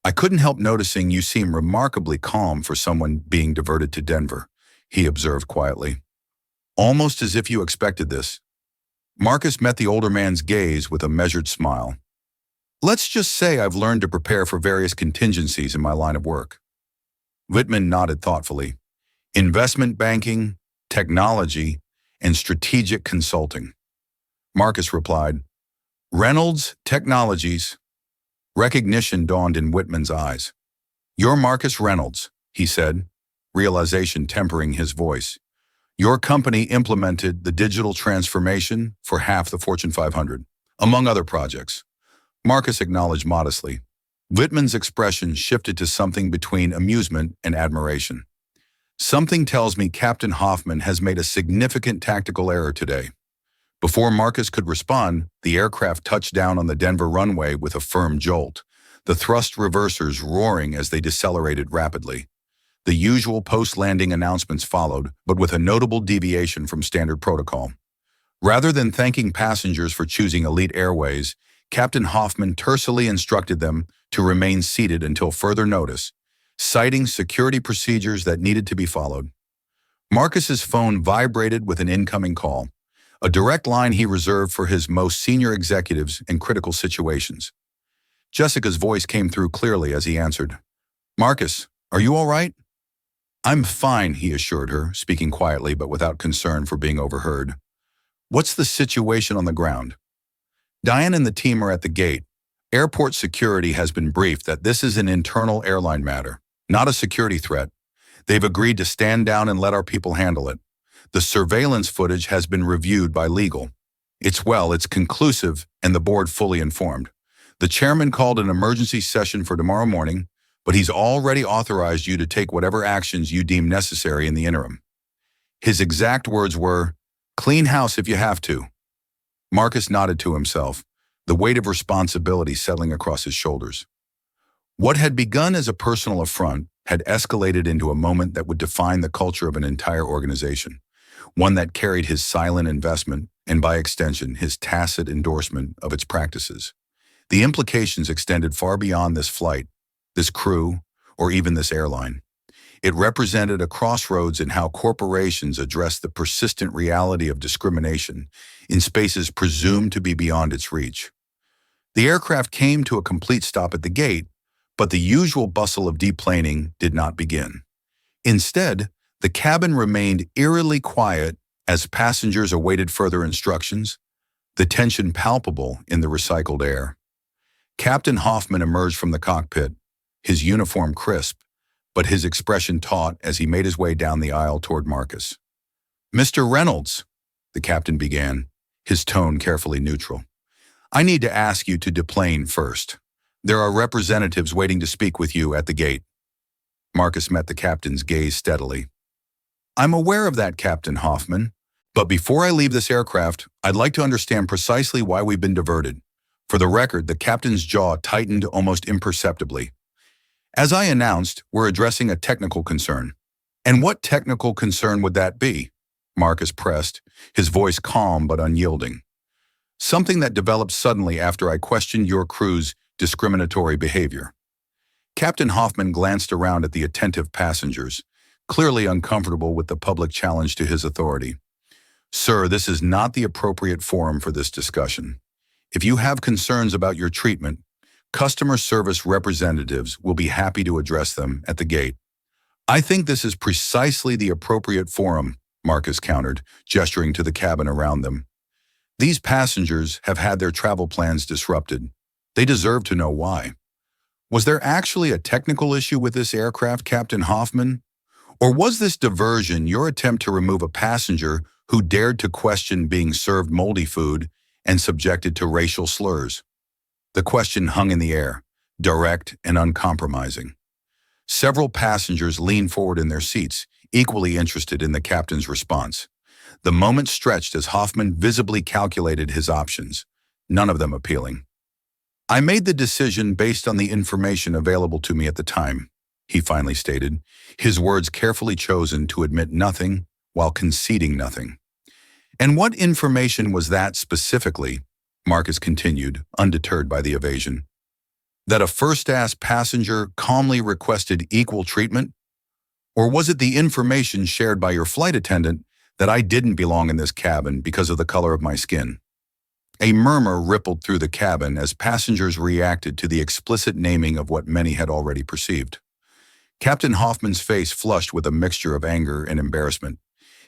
I couldn't help noticing you seem remarkably calm for someone being diverted to Denver, he observed quietly. Almost as if you expected this. Marcus met the older man's gaze with a measured smile. Let's just say I've learned to prepare for various contingencies in my line of work. Whitman nodded thoughtfully. Investment banking, technology, and strategic consulting. Marcus replied, Reynolds Technologies. Recognition dawned in Whitman's eyes. You're Marcus Reynolds, he said, realization tempering his voice. Your company implemented the digital transformation for half the Fortune 500, among other projects. Marcus acknowledged modestly. Whitman's expression shifted to something between amusement and admiration. Something tells me Captain Hoffman has made a significant tactical error today. Before Marcus could respond, the aircraft touched down on the Denver runway with a firm jolt, the thrust reversers roaring as they decelerated rapidly. The usual post-landing announcements followed, but with a notable deviation from standard protocol. Rather than thanking passengers for choosing Elite Airways, Captain Hoffman tersely instructed them to remain seated until further notice, citing security procedures that needed to be followed. Marcus's phone vibrated with an incoming call, a direct line he reserved for his most senior executives in critical situations. Jessica's voice came through clearly as he answered. Marcus, are you all right? I'm fine, he assured her, speaking quietly but without concern for being overheard. What's the situation on the ground? Diane and the team are at the gate. Airport security has been briefed that this is an internal airline matter, not a security threat. They've agreed to stand down and let our people handle it. The surveillance footage has been reviewed by legal. It's conclusive and the board fully informed. The chairman called an emergency session for tomorrow morning, but he's already authorized you to take whatever actions you deem necessary in the interim. His exact words were, clean house if you have to. Marcus nodded to himself, the weight of responsibility settling across his shoulders. What had begun as a personal affront had escalated into a moment that would define the culture of an entire organization, one that carried his silent investment and, by extension, his tacit endorsement of its practices. The implications extended far beyond this flight, this crew, or even this airline. It represented a crossroads in how corporations address the persistent reality of discrimination in spaces presumed to be beyond its reach. The aircraft came to a complete stop at the gate, but the usual bustle of deplaning did not begin. Instead, the cabin remained eerily quiet as passengers awaited further instructions, the tension palpable in the recycled air. Captain Hoffman emerged from the cockpit, his uniform crisp, but his expression taut as he made his way down the aisle toward Marcus. Mr. Reynolds, the captain began, his tone carefully neutral. "I need to ask you to deplane first. There are representatives waiting to speak with you at the gate." Marcus met the captain's gaze steadily. "I'm aware of that, Captain Hoffman. But before I leave this aircraft, I'd like to understand precisely why we've been diverted." For the record, the captain's jaw tightened almost imperceptibly. "As I announced, we're addressing a technical concern." "And what technical concern would that be?" Marcus pressed, his voice calm but unyielding. "Something that developed suddenly after I questioned your crew's discriminatory behavior." Captain Hoffman glanced around at the attentive passengers, clearly uncomfortable with the public challenge to his authority. "Sir, this is not the appropriate forum for this discussion. If you have concerns about your treatment, customer service representatives will be happy to address them at the gate." "I think this is precisely the appropriate forum," Marcus countered, gesturing to the cabin around them. "These passengers have had their travel plans disrupted. They deserve to know why." "Was there actually a technical issue with this aircraft, Captain Hoffman? Or was this diversion your attempt to remove a passenger who dared to question being served moldy food and subjected to racial slurs?" The question hung in the air, direct and uncompromising. Several passengers leaned forward in their seats, equally interested in the captain's response. The moment stretched as Hoffman visibly calculated his options, none of them appealing. "I made the decision based on the information available to me at the time," he finally stated, his words carefully chosen to admit nothing while conceding nothing. "And what information was that specifically?" Marcus continued, undeterred by the evasion. "That a first-class passenger calmly requested equal treatment? Or was it the information shared by your flight attendant that I didn't belong in this cabin because of the color of my skin?" A murmur rippled through the cabin as passengers reacted to the explicit naming of what many had already perceived. Captain Hoffman's face flushed with a mixture of anger and embarrassment,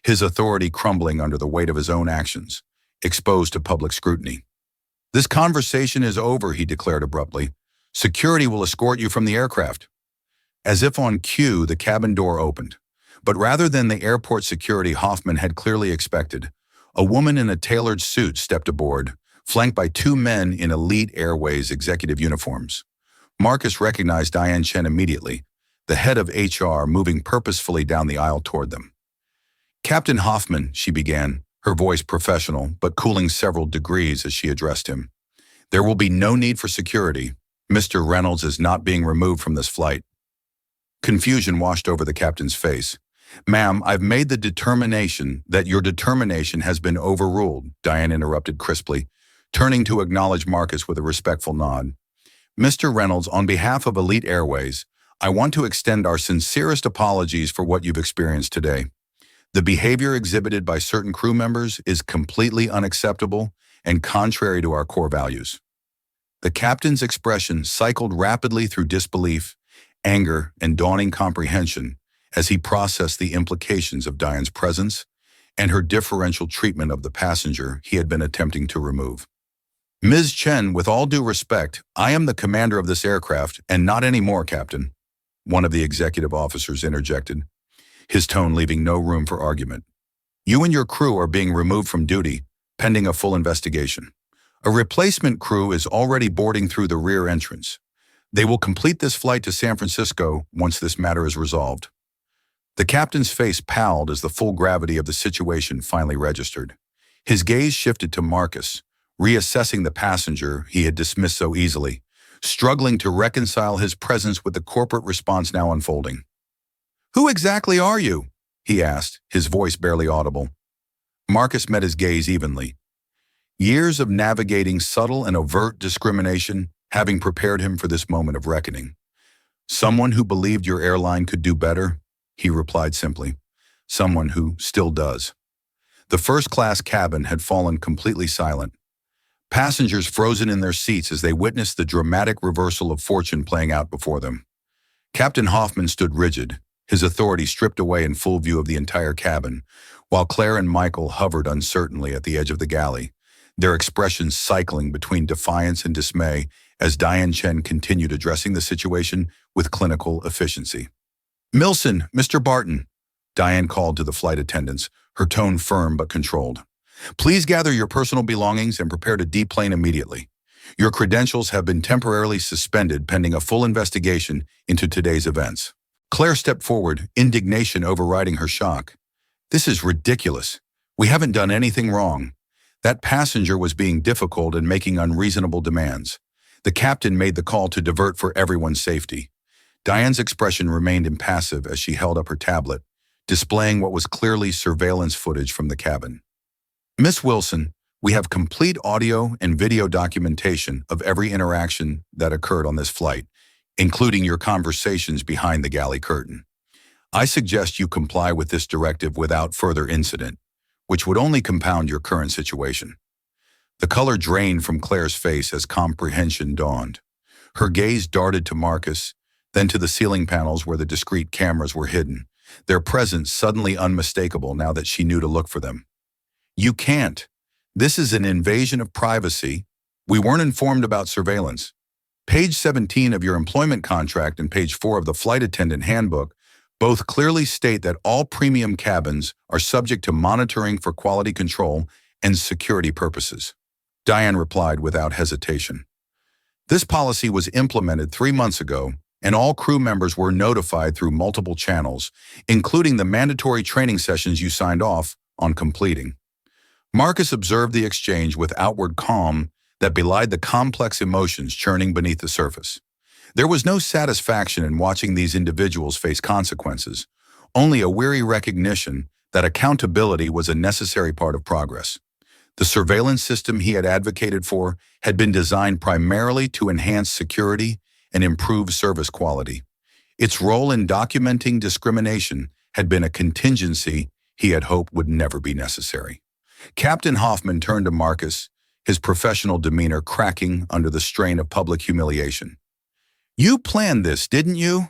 his authority crumbling under the weight of his own actions, exposed to public scrutiny. "This conversation is over," he declared abruptly. "Security will escort you from the aircraft." As if on cue, the cabin door opened. But rather than the airport security Hoffman had clearly expected, a woman in a tailored suit stepped aboard, flanked by two men in Elite Airways executive uniforms. Marcus recognized Diane Chen immediately, the head of HR moving purposefully down the aisle toward them. "Captain Hoffman," she began, her voice professional but cooling several degrees as she addressed him. "There will be no need for security. Mr. Reynolds is not being removed from this flight." Confusion washed over the captain's face. "Ma'am, I've made the determination that your determination has been overruled," Diane interrupted crisply, turning to acknowledge Marcus with a respectful nod. "Mr. Reynolds, on behalf of Elite Airways, I want to extend our sincerest apologies for what you've experienced today. The behavior exhibited by certain crew members is completely unacceptable and contrary to our core values." The captain's expression cycled rapidly through disbelief, anger, and dawning comprehension as he processed the implications of Diane's presence and her differential treatment of the passenger he had been attempting to remove. "Ms. Chen, with all due respect, I am the commander of this aircraft and not any more, Captain," one of the executive officers interjected, his tone leaving no room for argument. "You and your crew are being removed from duty, pending a full investigation. A replacement crew is already boarding through the rear entrance. They will complete this flight to San Francisco once this matter is resolved." The captain's face palled as the full gravity of the situation finally registered. His gaze shifted to Marcus, reassessing the passenger he had dismissed so easily, struggling to reconcile his presence with the corporate response now unfolding. "Who exactly are you?" he asked, his voice barely audible. Marcus met his gaze evenly. Years of navigating subtle and overt discrimination having prepared him for this moment of reckoning. "Someone who believed your airline could do better," he replied simply. "Someone who still does." The first-class cabin had fallen completely silent. Passengers frozen in their seats as they witnessed the dramatic reversal of fortune playing out before them. Captain Hoffman stood rigid, his authority stripped away in full view of the entire cabin, while Claire and Michael hovered uncertainly at the edge of the galley, their expressions cycling between defiance and dismay as Diane Chen continued addressing the situation with clinical efficiency. "Milson, Mr. Barton," Diane called to the flight attendants, her tone firm but controlled. Please gather your personal belongings and prepare to deplane immediately. Your credentials have been temporarily suspended pending a full investigation into today's events. Claire stepped forward, indignation overriding her shock. This is ridiculous. We haven't done anything wrong. That passenger was being difficult and making unreasonable demands. The captain made the call to divert for everyone's safety. Diane's expression remained impassive as she held up her tablet, displaying what was clearly surveillance footage from the cabin. Miss Wilson, we have complete audio and video documentation of every interaction that occurred on this flight, including your conversations behind the galley curtain. I suggest you comply with this directive without further incident, which would only compound your current situation. The color drained from Claire's face as comprehension dawned. Her gaze darted to Marcus, then to the ceiling panels where the discreet cameras were hidden, their presence suddenly unmistakable now that she knew to look for them. You can't. This is an invasion of privacy. We weren't informed about surveillance. Page 17 of your employment contract and page 4 of the flight attendant handbook both clearly state that all premium cabins are subject to monitoring for quality control and security purposes. Diane replied without hesitation. This policy was implemented 3 months ago, and all crew members were notified through multiple channels, including the mandatory training sessions you signed off on completing. Marcus observed the exchange with outward calm that belied the complex emotions churning beneath the surface. There was no satisfaction in watching these individuals face consequences, only a weary recognition that accountability was a necessary part of progress. The surveillance system he had advocated for had been designed primarily to enhance security and improve service quality. Its role in documenting discrimination had been a contingency he had hoped would never be necessary. Captain Hoffman turned to Marcus, his professional demeanor cracking under the strain of public humiliation. You planned this, didn't you?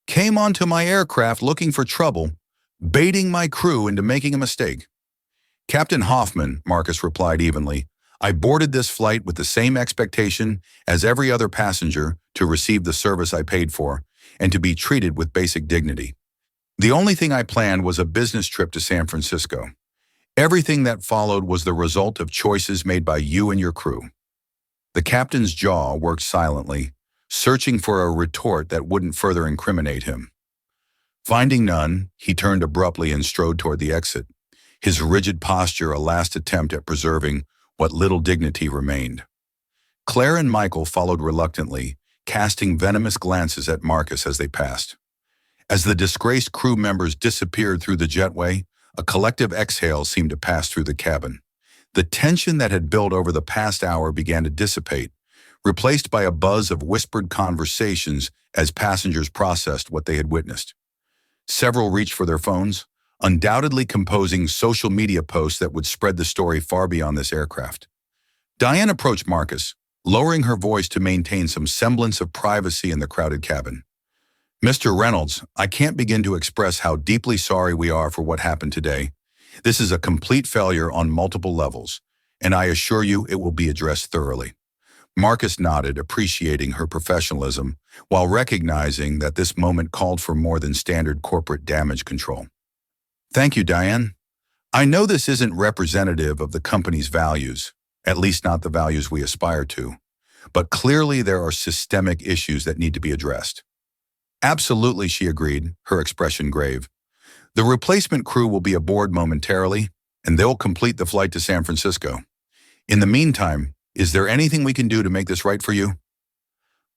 Came onto my aircraft looking for trouble, baiting my crew into making a mistake. Captain Hoffman, Marcus replied evenly, I boarded this flight with the same expectation as every other passenger to receive the service I paid for and to be treated with basic dignity. The only thing I planned was a business trip to San Francisco. Everything that followed was the result of choices made by you and your crew. The captain's jaw worked silently, searching for a retort that wouldn't further incriminate him. Finding none, he turned abruptly and strode toward the exit, his rigid posture a last attempt at preserving what little dignity remained. Claire and Michael followed reluctantly, casting venomous glances at Marcus as they passed. As the disgraced crew members disappeared through the jetway, a collective exhale seemed to pass through the cabin. The tension that had built over the past hour began to dissipate, replaced by a buzz of whispered conversations as passengers processed what they had witnessed. Several reached for their phones, undoubtedly composing social media posts that would spread the story far beyond this aircraft. Diane approached Marcus, lowering her voice to maintain some semblance of privacy in the crowded cabin. Mr. Reynolds, I can't begin to express how deeply sorry we are for what happened today. This is a complete failure on multiple levels, and I assure you it will be addressed thoroughly. Marcus nodded, appreciating her professionalism, while recognizing that this moment called for more than standard corporate damage control. Thank you, Diane. I know this isn't representative of the company's values, at least not the values we aspire to, but clearly there are systemic issues that need to be addressed. Absolutely, she agreed, her expression grave. The replacement crew will be aboard momentarily, and they'll complete the flight to San Francisco. In the meantime, is there anything we can do to make this right for you?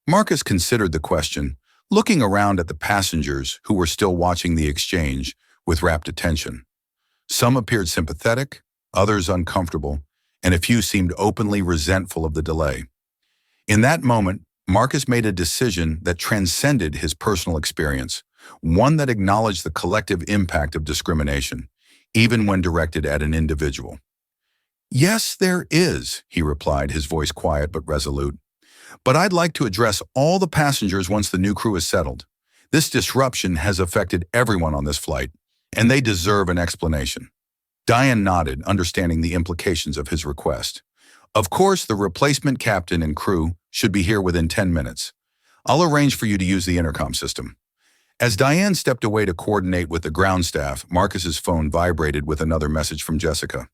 Marcus considered the question, looking around at the passengers who were still watching the exchange with rapt attention. Some appeared sympathetic, others uncomfortable, and a few seemed openly resentful of the delay. In that moment, Marcus made a decision that transcended his personal experience, one that acknowledged the collective impact of discrimination, even when directed at an individual. Yes, there is, he replied, his voice quiet but resolute. But I'd like to address all the passengers once the new crew is settled. This disruption has affected everyone on this flight, and they deserve an explanation. Diane nodded, understanding the implications of his request. Of course, the replacement captain and crew should be here within 10 minutes. I'll arrange for you to use the intercom system. As Diane stepped away to coordinate with the ground staff, Marcus's phone vibrated with another message from Jessica.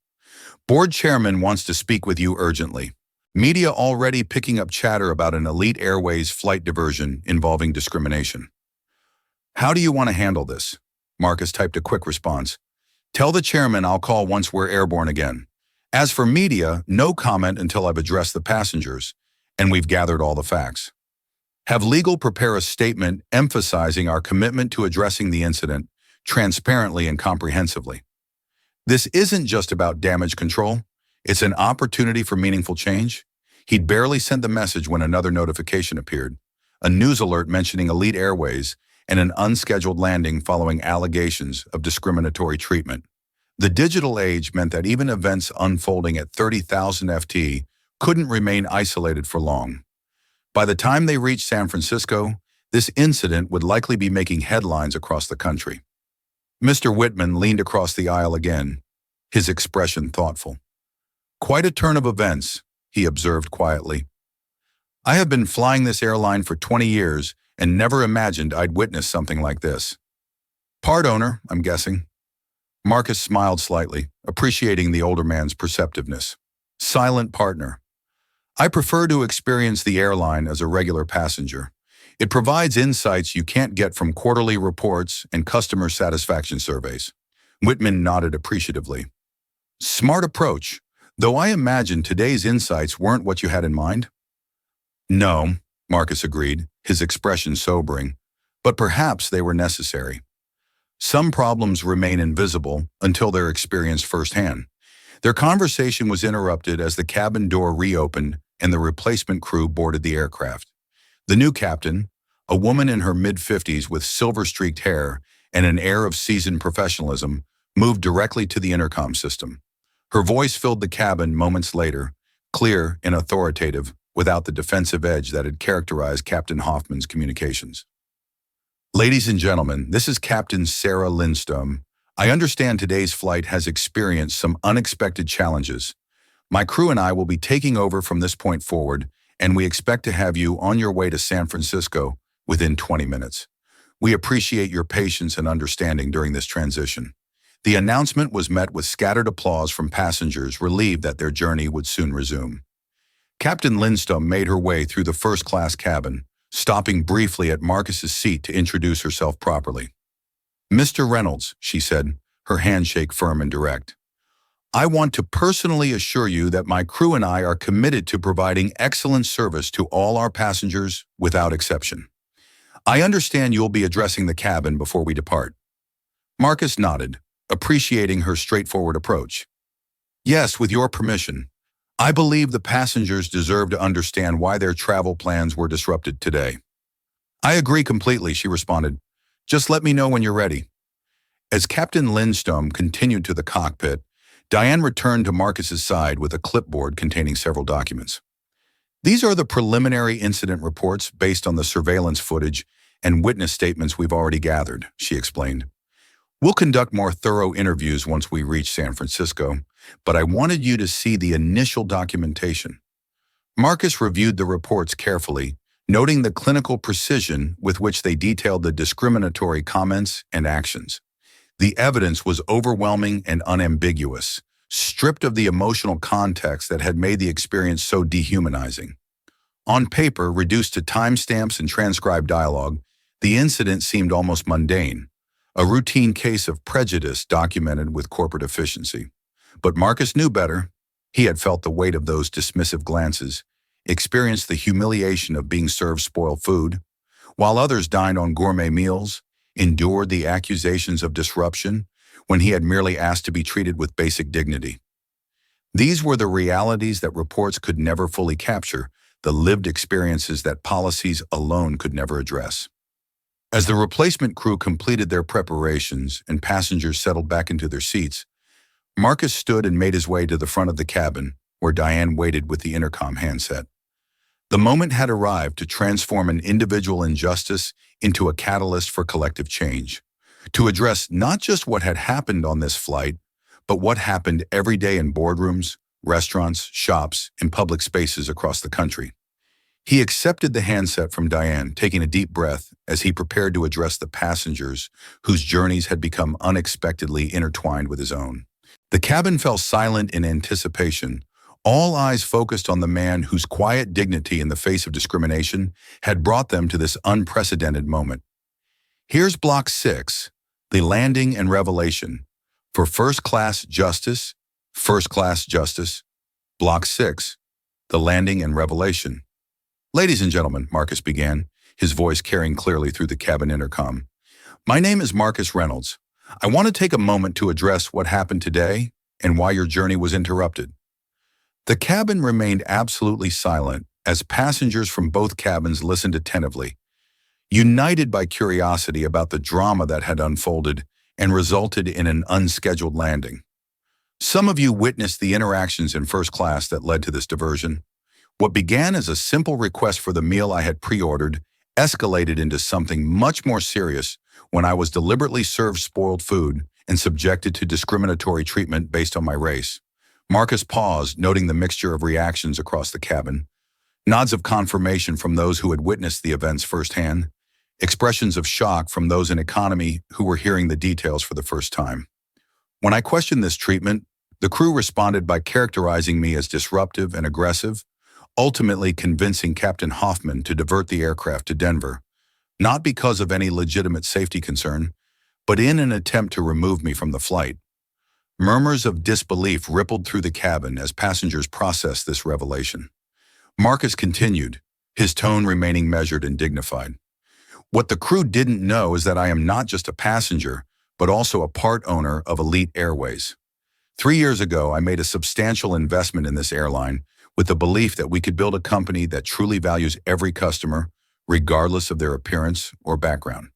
Board chairman wants to speak with you urgently. Media already picking up chatter about an Elite Airways flight diversion involving discrimination. How do you want to handle this? Marcus typed a quick response. Tell the chairman I'll call once we're airborne again. As for media, no comment until I've addressed the passengers, and we've gathered all the facts. Have legal prepare a statement emphasizing our commitment to addressing the incident transparently and comprehensively. This isn't just about damage control. It's an opportunity for meaningful change. He'd barely sent the message when another notification appeared, a news alert mentioning Elite Airways and an unscheduled landing following allegations of discriminatory treatment. The digital age meant that even events unfolding at 30,000 FT couldn't remain isolated for long. By the time they reached San Francisco, this incident would likely be making headlines across the country. Mr. Whitman leaned across the aisle again, his expression thoughtful. Quite a turn of events, he observed quietly. I have been flying this airline for 20 years and never imagined I'd witness something like this. Part owner, I'm guessing. Marcus smiled slightly, appreciating the older man's perceptiveness. Silent partner. I prefer to experience the airline as a regular passenger. It provides insights you can't get from quarterly reports and customer satisfaction surveys. Whitman nodded appreciatively. Smart approach, though I imagine today's insights weren't what you had in mind. No, Marcus agreed, his expression sobering, but perhaps they were necessary. Some problems remain invisible until they're experienced firsthand. Their conversation was interrupted as the cabin door reopened and the replacement crew boarded the aircraft. The new captain, a woman in her mid-50s with silver-streaked hair and an air of seasoned professionalism, moved directly to the intercom system. Her voice filled the cabin moments later, clear and authoritative, without the defensive edge that had characterized Captain Hoffman's communications. Ladies and gentlemen, this is Captain Sarah Lindstrom. I understand today's flight has experienced some unexpected challenges. My crew and I will be taking over from this point forward, and we expect to have you on your way to San Francisco within 20 minutes. We appreciate your patience and understanding during this transition. The announcement was met with scattered applause from passengers relieved that their journey would soon resume. Captain Lindstrom made her way through the first-class cabin, stopping briefly at Marcus's seat to introduce herself properly. Mr. Reynolds, she said, her handshake firm and direct. I want to personally assure you that my crew and I are committed to providing excellent service to all our passengers without exception. I understand you'll be addressing the cabin before we depart. Marcus nodded, appreciating her straightforward approach. Yes, with your permission. I believe the passengers deserve to understand why their travel plans were disrupted today. I agree completely, she responded. Just let me know when you're ready. As Captain Lindstrom continued to the cockpit, Diane returned to Marcus's side with a clipboard containing several documents. These are the preliminary incident reports based on the surveillance footage and witness statements we've already gathered, she explained. We'll conduct more thorough interviews once we reach San Francisco, but I wanted you to see the initial documentation. Marcus reviewed the reports carefully, noting the clinical precision with which they detailed the discriminatory comments and actions. The evidence was overwhelming and unambiguous, stripped of the emotional context that had made the experience so dehumanizing. On paper, reduced to timestamps and transcribed dialogue, the incident seemed almost mundane, a routine case of prejudice documented with corporate efficiency. But Marcus knew better. He had felt the weight of those dismissive glances, experienced the humiliation of being served spoiled food, while others dined on gourmet meals, endured the accusations of disruption when he had merely asked to be treated with basic dignity. These were the realities that reports could never fully capture, the lived experiences that policies alone could never address. As the replacement crew completed their preparations and passengers settled back into their seats, Marcus stood and made his way to the front of the cabin, where Diane waited with the intercom handset. The moment had arrived to transform an individual injustice into a catalyst for collective change, to address not just what had happened on this flight, but what happened every day in boardrooms, restaurants, shops, and public spaces across the country. He accepted the handset from Diane, taking a deep breath as he prepared to address the passengers whose journeys had become unexpectedly intertwined with his own. The cabin fell silent in anticipation, all eyes focused on the man whose quiet dignity in the face of discrimination had brought them to this unprecedented moment. Here's Block 6, the landing and revelation. For first class justice, Block 6, the landing and revelation. Ladies and gentlemen, Marcus began, his voice carrying clearly through the cabin intercom. My name is Marcus Reynolds. I want to take a moment to address what happened today and why your journey was interrupted. The cabin remained absolutely silent as passengers from both cabins listened attentively, united by curiosity about the drama that had unfolded and resulted in an unscheduled landing. Some of you witnessed the interactions in first class that led to this diversion. What began as a simple request for the meal I had pre-ordered escalated into something much more serious when I was deliberately served spoiled food and subjected to discriminatory treatment based on my race. Marcus paused, noting the mixture of reactions across the cabin, nods of confirmation from those who had witnessed the events firsthand, expressions of shock from those in economy who were hearing the details for the first time. When I questioned this treatment, the crew responded by characterizing me as disruptive and aggressive, ultimately convincing Captain Hoffman to divert the aircraft to Denver, not because of any legitimate safety concern, but in an attempt to remove me from the flight. Murmurs of disbelief rippled through the cabin as passengers processed this revelation. Marcus continued, his tone remaining measured and dignified. What the crew didn't know is that I am not just a passenger, but also a part owner of Elite Airways. 3 years ago, I made a substantial investment in this airline with the belief that we could build a company that truly values every customer, regardless of their appearance or background.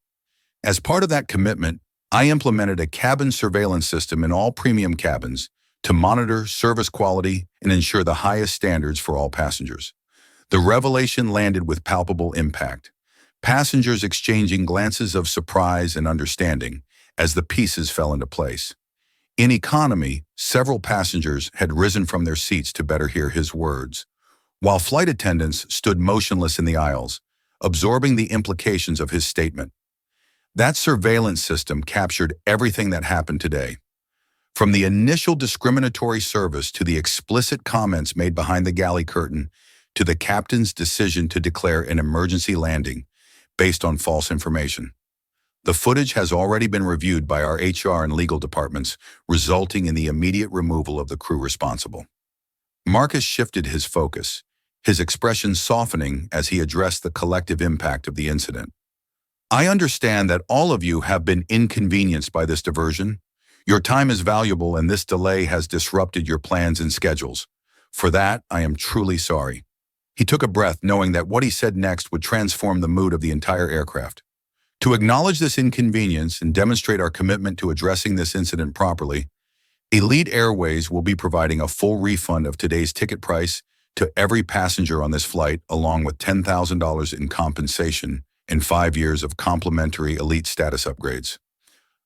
As part of that commitment, I implemented a cabin surveillance system in all premium cabins to monitor service quality and ensure the highest standards for all passengers. The revelation landed with palpable impact, passengers exchanging glances of surprise and understanding as the pieces fell into place. In economy, several passengers had risen from their seats to better hear his words, while flight attendants stood motionless in the aisles, absorbing the implications of his statement. That surveillance system captured everything that happened today, from the initial discriminatory service to the explicit comments made behind the galley curtain to the captain's decision to declare an emergency landing based on false information. The footage has already been reviewed by our HR and legal departments, resulting in the immediate removal of the crew responsible. Marcus shifted his focus, his expression softening as he addressed the collective impact of the incident. I understand that all of you have been inconvenienced by this diversion. Your time is valuable and this delay has disrupted your plans and schedules. For that, I am truly sorry. He took a breath, knowing that what he said next would transform the mood of the entire aircraft. To acknowledge this inconvenience and demonstrate our commitment to addressing this incident properly, Elite Airways will be providing a full refund of today's ticket price to every passenger on this flight, along with $10,000 in compensation and 5 years of complimentary Elite status upgrades.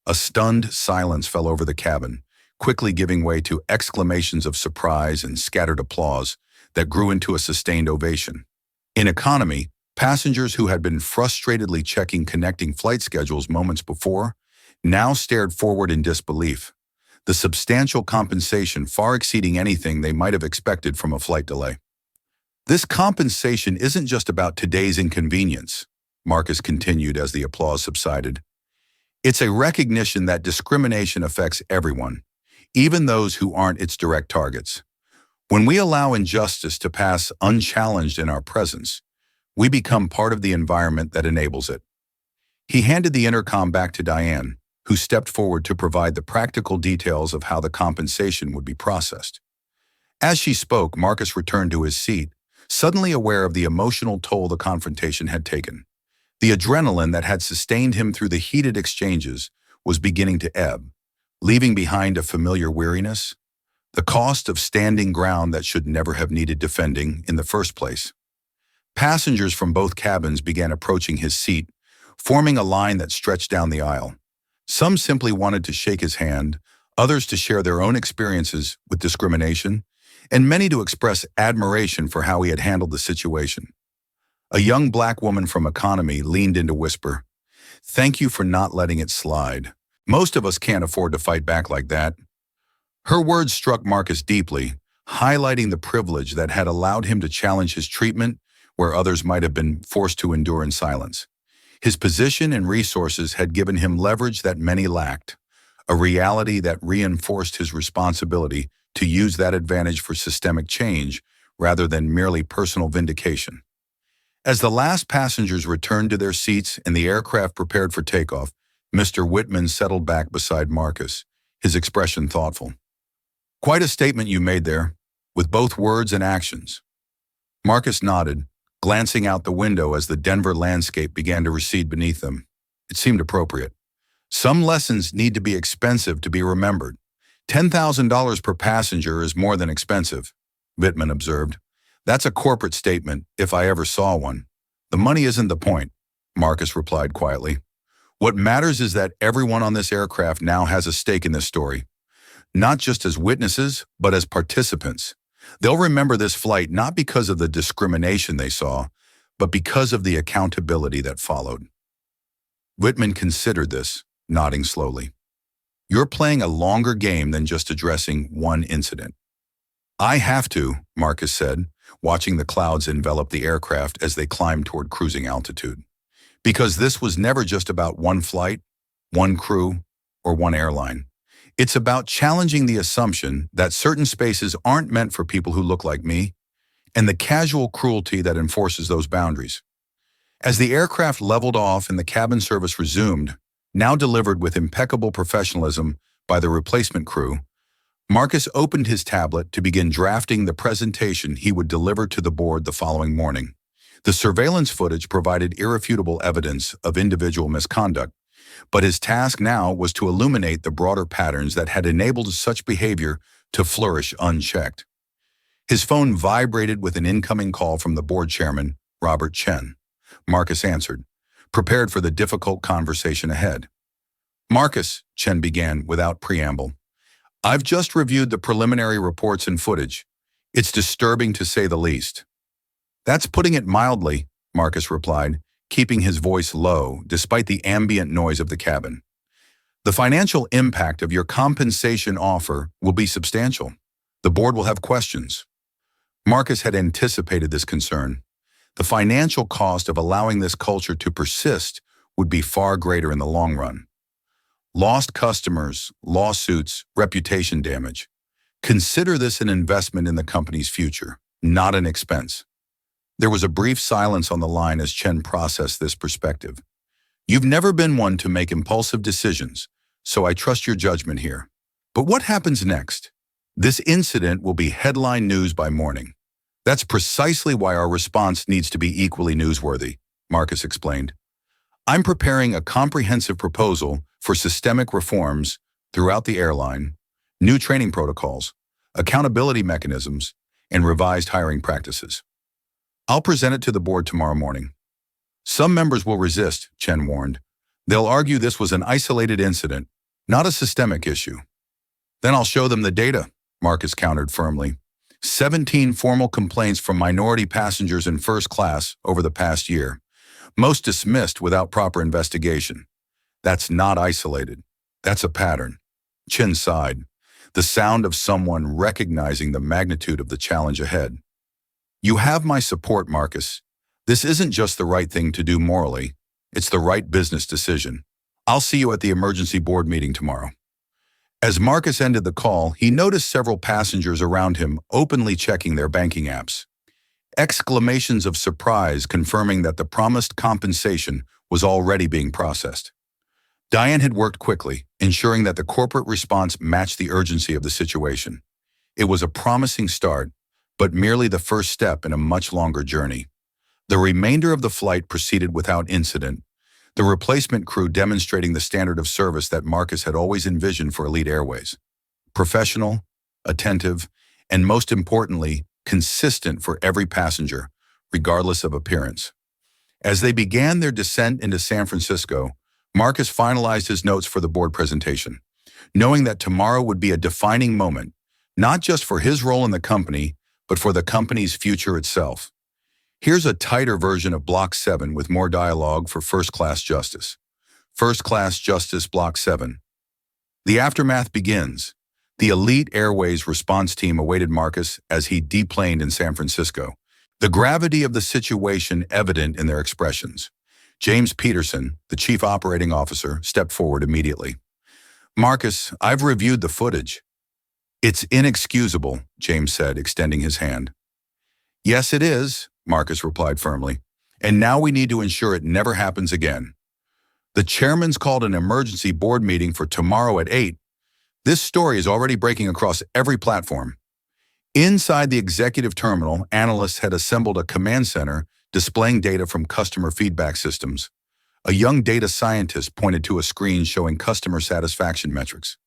A stunned silence fell over the cabin, quickly giving way to exclamations of surprise and scattered applause that grew into a sustained ovation. In economy, passengers who had been frustratedly checking connecting flight schedules moments before now stared forward in disbelief, the substantial compensation far exceeding anything they might have expected from a flight delay. This compensation isn't just about today's inconvenience, Marcus continued as the applause subsided. It's a recognition that discrimination affects everyone, even those who aren't its direct targets. When we allow injustice to pass unchallenged in our presence, we become part of the environment that enables it. He handed the intercom back to Diane, who stepped forward to provide the practical details of how the compensation would be processed. As she spoke, Marcus returned to his seat, suddenly aware of the emotional toll the confrontation had taken. The adrenaline that had sustained him through the heated exchanges was beginning to ebb, leaving behind a familiar weariness, the cost of standing ground that should never have needed defending in the first place. Passengers from both cabins began approaching his seat, forming a line that stretched down the aisle. Some simply wanted to shake his hand, others to share their own experiences with discrimination, and many to express admiration for how he had handled the situation. A young black woman from economy leaned in to whisper, "Thank you for not letting it slide. Most of us can't afford to fight back like that." Her words struck Marcus deeply, highlighting the privilege that had allowed him to challenge his treatment where others might have been forced to endure in silence. His position and resources had given him leverage that many lacked, a reality that reinforced his responsibility to use that advantage for systemic change rather than merely personal vindication. As the last passengers returned to their seats and the aircraft prepared for takeoff, Mr. Whitman settled back beside Marcus, his expression thoughtful. "Quite a statement you made there, with both words and actions." Marcus nodded, glancing out the window as the Denver landscape began to recede beneath them. It seemed appropriate. Some lessons need to be expensive to be remembered. $10,000 per passenger is more than expensive, Whitman observed. "That's a corporate statement, if I ever saw one. The money isn't the point," Marcus replied quietly. "What matters is that everyone on this aircraft now has a stake in this story. Not just as witnesses, but as participants. They'll remember this flight not because of the discrimination they saw, but because of the accountability that followed." Whitman considered this, nodding slowly. "You're playing a longer game than just addressing one incident." "I have to," Marcus said, watching the clouds envelop the aircraft as they climbed toward cruising altitude. "Because this was never just about one flight, one crew, or one airline. It's about challenging the assumption that certain spaces aren't meant for people who look like me, and the casual cruelty that enforces those boundaries." As the aircraft leveled off and the cabin service resumed, now delivered with impeccable professionalism by the replacement crew, Marcus opened his tablet to begin drafting the presentation he would deliver to the board the following morning. The surveillance footage provided irrefutable evidence of individual misconduct, but his task now was to illuminate the broader patterns that had enabled such behavior to flourish unchecked. His phone vibrated with an incoming call from the board chairman, Robert Chen. Marcus answered, prepared for the difficult conversation ahead. "Marcus," Chen began without preamble, "I've just reviewed the preliminary reports and footage. It's disturbing to say the least." "That's putting it mildly," Marcus replied, keeping his voice low despite the ambient noise of the cabin. "The financial impact of your compensation offer will be substantial. The board will have questions." Marcus had anticipated this concern. The financial cost of allowing this culture to persist would be far greater in the long run. Lost customers, lawsuits, reputation damage. Consider this an investment in the company's future, not an expense. There was a brief silence on the line as Chen processed this perspective. "You've never been one to make impulsive decisions, so I trust your judgment here. But what happens next? This incident will be headline news by morning. That's precisely why our response needs to be equally newsworthy," Marcus explained. "I'm preparing a comprehensive proposal for systemic reforms throughout the airline, new training protocols, accountability mechanisms, and revised hiring practices. I'll present it to the board tomorrow morning." "Some members will resist," Chen warned. "They'll argue this was an isolated incident, not a systemic issue." "Then I'll show them the data," Marcus countered firmly. 17 formal complaints from minority passengers in first class over the past year, most dismissed without proper investigation. That's not isolated. That's a pattern." Chen sighed, the sound of someone recognizing the magnitude of the challenge ahead. "You have my support, Marcus. This isn't just the right thing to do morally. It's the right business decision. I'll see you at the emergency board meeting tomorrow." As Marcus ended the call, he noticed several passengers around him openly checking their banking apps. Exclamations of surprise confirming that the promised compensation was already being processed. Diane had worked quickly, ensuring that the corporate response matched the urgency of the situation. It was a promising start, but merely the first step in a much longer journey. The remainder of the flight proceeded without incident, the replacement crew demonstrating the standard of service that Marcus had always envisioned for Elite Airways. Professional, attentive, and most importantly, consistent for every passenger, regardless of appearance. As they began their descent into San Francisco, Marcus finalized his notes for the board presentation, knowing that tomorrow would be a defining moment, not just for his role in the company, but for the company's future itself. Here's a tighter version of Block 7 with more dialogue for First Class Justice. First Class Justice Block 7. The aftermath begins. The elite Airways response team awaited Marcus as he deplaned in San Francisco, the gravity of the situation evident in their expressions. James Peterson, the chief operating officer, stepped forward immediately. Marcus, I've reviewed the footage. It's inexcusable, James said, extending his hand. Yes, it is, Marcus replied firmly. And now we need to ensure it never happens again. The chairman's called an emergency board meeting for tomorrow at 8. This story is already breaking across every platform. Inside the executive terminal, analysts had assembled a command center displaying data from customer feedback systems. A young data scientist pointed to a screen showing customer satisfaction metrics.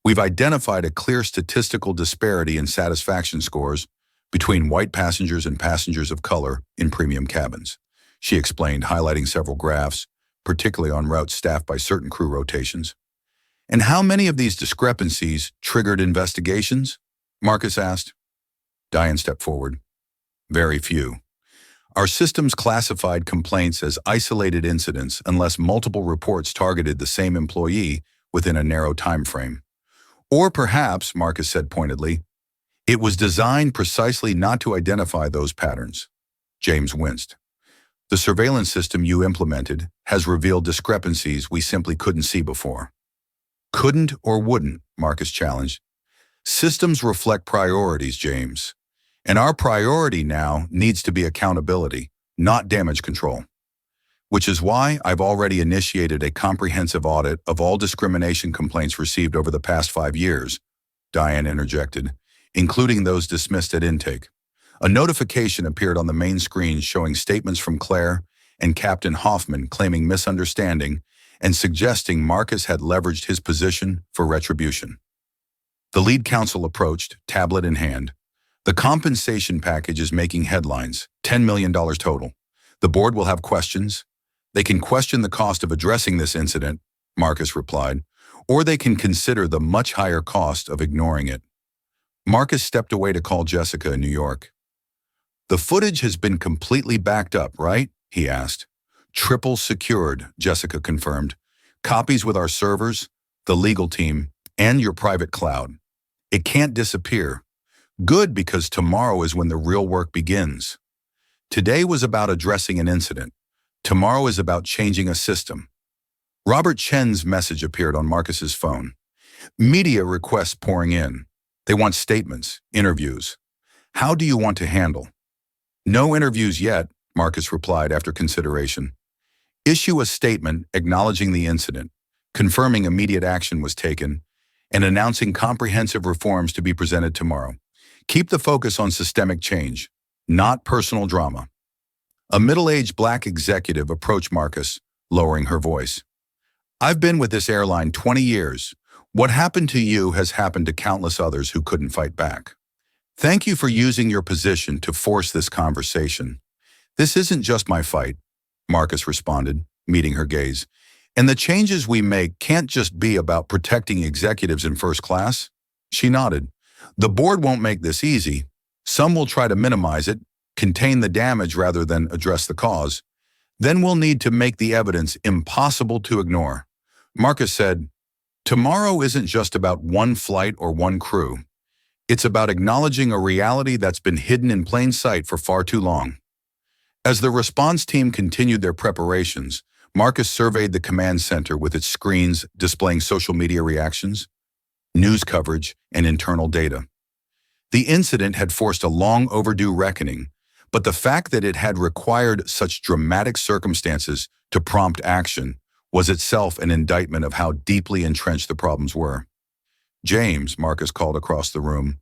We've identified a clear statistical disparity in satisfaction scores between white passengers and passengers of color in premium cabins, she explained, highlighting several graphs, particularly on routes staffed by certain crew rotations. And how many of these discrepancies triggered investigations? Marcus asked. Diane stepped forward. Very few. Our systems classified complaints as isolated incidents unless multiple reports targeted the same employee within a narrow time frame. Or perhaps, Marcus said pointedly, it was designed precisely not to identify those patterns. James winced. The surveillance system you implemented has revealed discrepancies we simply couldn't see before. Couldn't or wouldn't, Marcus challenged. Systems reflect priorities, James. And our priority now needs to be accountability, not damage control. Which is why I've already initiated a comprehensive audit of all discrimination complaints received over the past 5 years, Diane interjected, including those dismissed at intake. A notification appeared on the main screen showing statements from Claire and Captain Hoffman claiming misunderstanding and suggesting Marcus had leveraged his position for retribution. The lead counsel approached, tablet in hand. The compensation package is making headlines, $10 million total. The board will have questions. They can question the cost of addressing this incident, Marcus replied, or they can consider the much higher cost of ignoring it. Marcus stepped away to call Jessica in New York. The footage has been completely backed up, right? He asked. Triple secured, Jessica confirmed. Copies with our servers, the legal team, and your private cloud. It can't disappear. Good, because tomorrow is when the real work begins. Today was about addressing an incident. Tomorrow is about changing a system. Robert Chen's message appeared on Marcus's phone. Media requests pouring in. They want statements, interviews. How do you want to handle? No interviews yet, Marcus replied after consideration. Issue a statement acknowledging the incident, confirming immediate action was taken, and announcing comprehensive reforms to be presented tomorrow. Keep the focus on systemic change, not personal drama. A middle-aged black executive approached Marcus, lowering her voice. I've been with this airline 20 years. What happened to you has happened to countless others who couldn't fight back. Thank you for using your position to force this conversation. This isn't just my fight, Marcus responded, meeting her gaze. And the changes we make can't just be about protecting executives in first class. She nodded. The board won't make this easy. Some will try to minimize it, contain the damage rather than address the cause. Then we'll need to make the evidence impossible to ignore. Marcus said, tomorrow isn't just about one flight or one crew. It's about acknowledging a reality that's been hidden in plain sight for far too long. As the response team continued their preparations, Marcus surveyed the command center with its screens displaying social media reactions, news coverage, and internal data. The incident had forced a long overdue reckoning, but the fact that it had required such dramatic circumstances to prompt action was itself an indictment of how deeply entrenched the problems were. James, Marcus called across the room,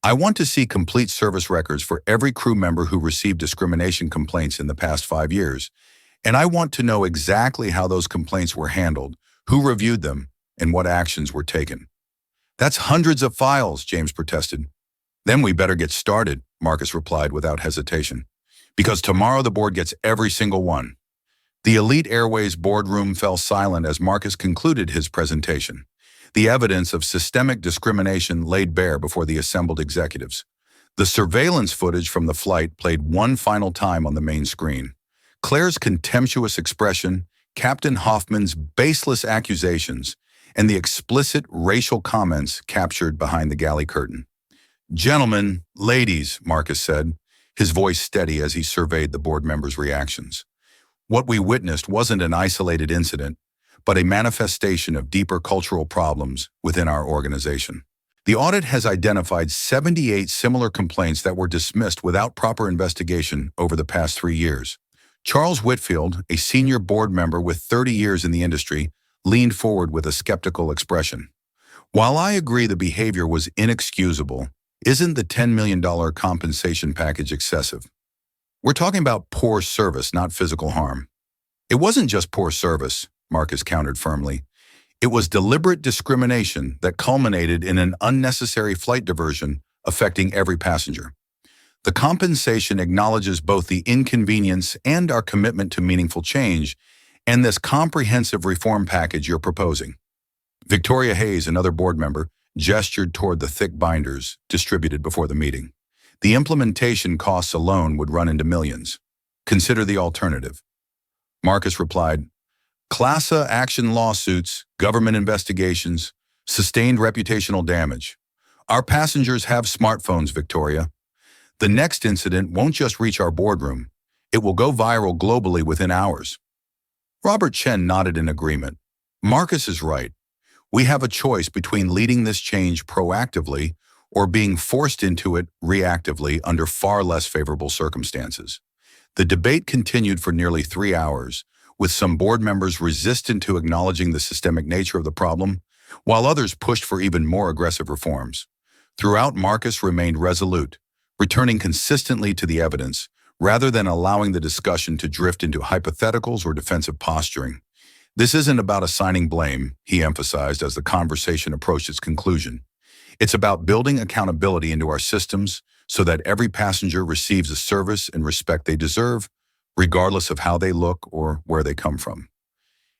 I want to see complete service records for every crew member who received discrimination complaints in the past 5 years, and I want to know exactly how those complaints were handled, who reviewed them, and what actions were taken. That's hundreds of files, James protested. Then we better get started, Marcus replied without hesitation, because tomorrow the board gets every single one. The Elite Airways boardroom fell silent as Marcus concluded his presentation. The evidence of systemic discrimination laid bare before the assembled executives. The surveillance footage from the flight played one final time on the main screen. Claire's contemptuous expression, Captain Hoffman's baseless accusations, and the explicit racial comments captured behind the galley curtain. "Gentlemen, ladies," Marcus said, his voice steady as he surveyed the board members' reactions. "What we witnessed wasn't an isolated incident, but a manifestation of deeper cultural problems within our organization. The audit has identified 78 similar complaints that were dismissed without proper investigation over the past 3 years." Charles Whitfield, a senior board member with 30 years in the industry, leaned forward with a skeptical expression. "While I agree the behavior was inexcusable, isn't the $10 million compensation package excessive? We're talking about poor service, not physical harm." "It wasn't just poor service," Marcus countered firmly. "It was deliberate discrimination that culminated in an unnecessary flight diversion affecting every passenger. The compensation acknowledges both the inconvenience and our commitment to meaningful change, and this comprehensive reform package you're proposing." Victoria Hayes, another board member, gestured toward the thick binders distributed before the meeting. "The implementation costs alone would run into millions. Consider the alternative." Marcus replied, "Class action lawsuits, government investigations, sustained reputational damage. Our passengers have smartphones, Victoria. The next incident won't just reach our boardroom. It will go viral globally within hours." Robert Chen nodded in agreement. "Marcus is right. We have a choice between leading this change proactively or being forced into it reactively under far less favorable circumstances." The debate continued for nearly 3 hours, with some board members resistant to acknowledging the systemic nature of the problem, while others pushed for even more aggressive reforms. Throughout, Marcus remained resolute, returning consistently to the evidence, rather than allowing the discussion to drift into hypotheticals or defensive posturing. "This isn't about assigning blame," he emphasized as the conversation approached its conclusion. "It's about building accountability into our systems so that every passenger receives the service and respect they deserve, regardless of how they look or where they come from."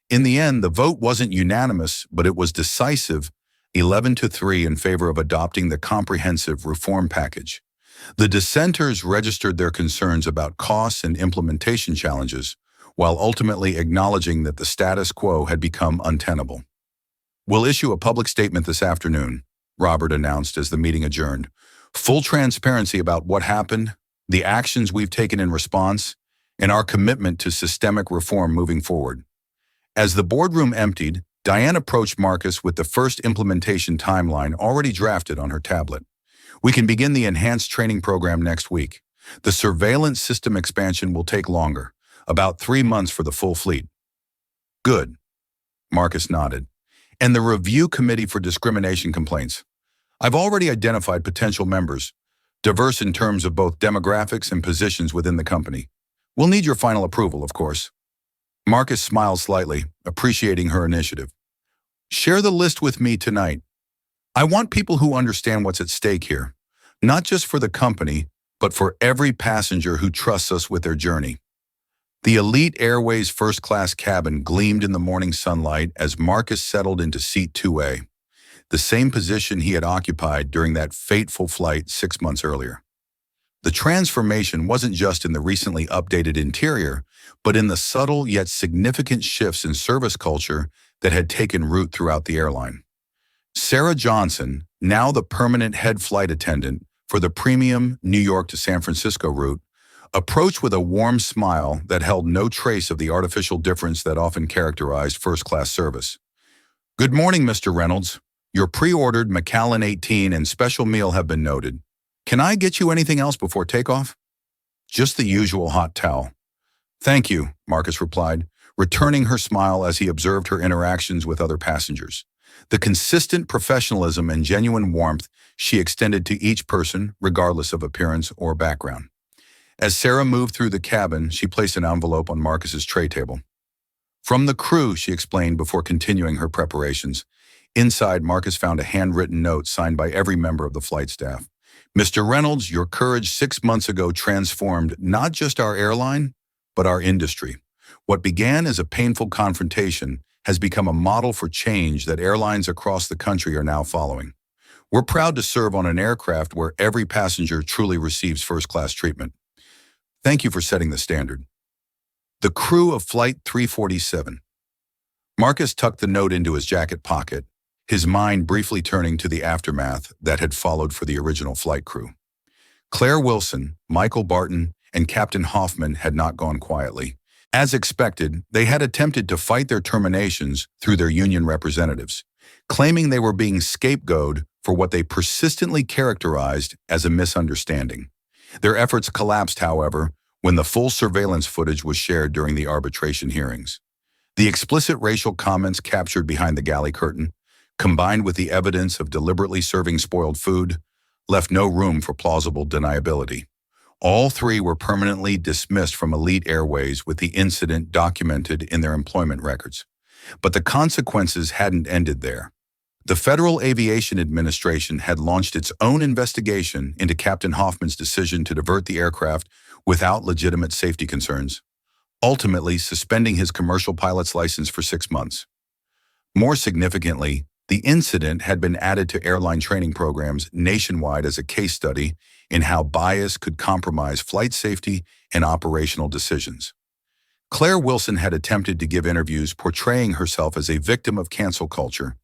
In the end, the vote wasn't unanimous, but it was decisive, 11-3 in favor of adopting the comprehensive reform package. The dissenters registered their concerns about costs and implementation challenges, while ultimately acknowledging that the status quo had become untenable. "We'll issue a public statement this afternoon," Robert announced as the meeting adjourned. "Full transparency about what happened, the actions we've taken in response, and our commitment to systemic reform moving forward." As the boardroom emptied, Diane approached Marcus with the first implementation timeline already drafted on her tablet. "We can begin the enhanced training program next week. The surveillance system expansion will take longer, about 3 months for the full fleet." "Good," Marcus nodded. "And the review committee for discrimination complaints. I've already identified potential members, diverse in terms of both demographics and positions within the company. We'll need your final approval, of course." Marcus smiled slightly, appreciating her initiative. "Share the list with me tonight. I want people who understand what's at stake here, not just for the company, but for every passenger who trusts us with their journey." The Elite Airways first-class cabin gleamed in the morning sunlight as Marcus settled into seat 2A, the same position he had occupied during that fateful flight 6 months earlier. The transformation wasn't just in the recently updated interior, but in the subtle yet significant shifts in service culture that had taken root throughout the airline. Sarah Johnson, now the permanent head flight attendant for the premium New York to San Francisco route, approached with a warm smile that held no trace of the artificial difference that often characterized first-class service. "Good morning, Mr. Reynolds. Your pre-ordered Macallan 18 and special meal have been noted. Can I get you anything else before takeoff?" "Just the usual hot towel." "Thank you," Marcus replied, returning her smile as he observed her interactions with other passengers. The consistent professionalism and genuine warmth she extended to each person, regardless of appearance or background. As Sarah moved through the cabin, she placed an envelope on Marcus's tray table. "From the crew," she explained before continuing her preparations. Inside, Marcus found a handwritten note signed by every member of the flight staff. "Mr. Reynolds, your courage 6 months ago transformed not just our airline, but our industry. What began as a painful confrontation has become a model for change that airlines across the country are now following. We're proud to serve on an aircraft where every passenger truly receives first-class treatment. Thank you for setting the standard." The crew of Flight 347. Marcus tucked the note into his jacket pocket, his mind briefly turning to the aftermath that had followed for the original flight crew. Claire Wilson, Michael Barton, and Captain Hoffman had not gone quietly. As expected, they had attempted to fight their terminations through their union representatives, claiming they were being scapegoated for what they persistently characterized as a misunderstanding. Their efforts collapsed, however, when the full surveillance footage was shared during the arbitration hearings. The explicit racial comments captured behind the galley curtain, combined with the evidence of deliberately serving spoiled food, left no room for plausible deniability. All three were permanently dismissed from Elite Airways with the incident documented in their employment records. But the consequences hadn't ended there. The Federal Aviation Administration had launched its own investigation into Captain Hoffman's decision to divert the aircraft without legitimate safety concerns, ultimately suspending his commercial pilot's license for 6 months. More significantly, the incident had been added to airline training programs nationwide as a case study in how bias could compromise flight safety and operational decisions. Claire Wilson had attempted to give interviews portraying herself as a victim of cancel culture,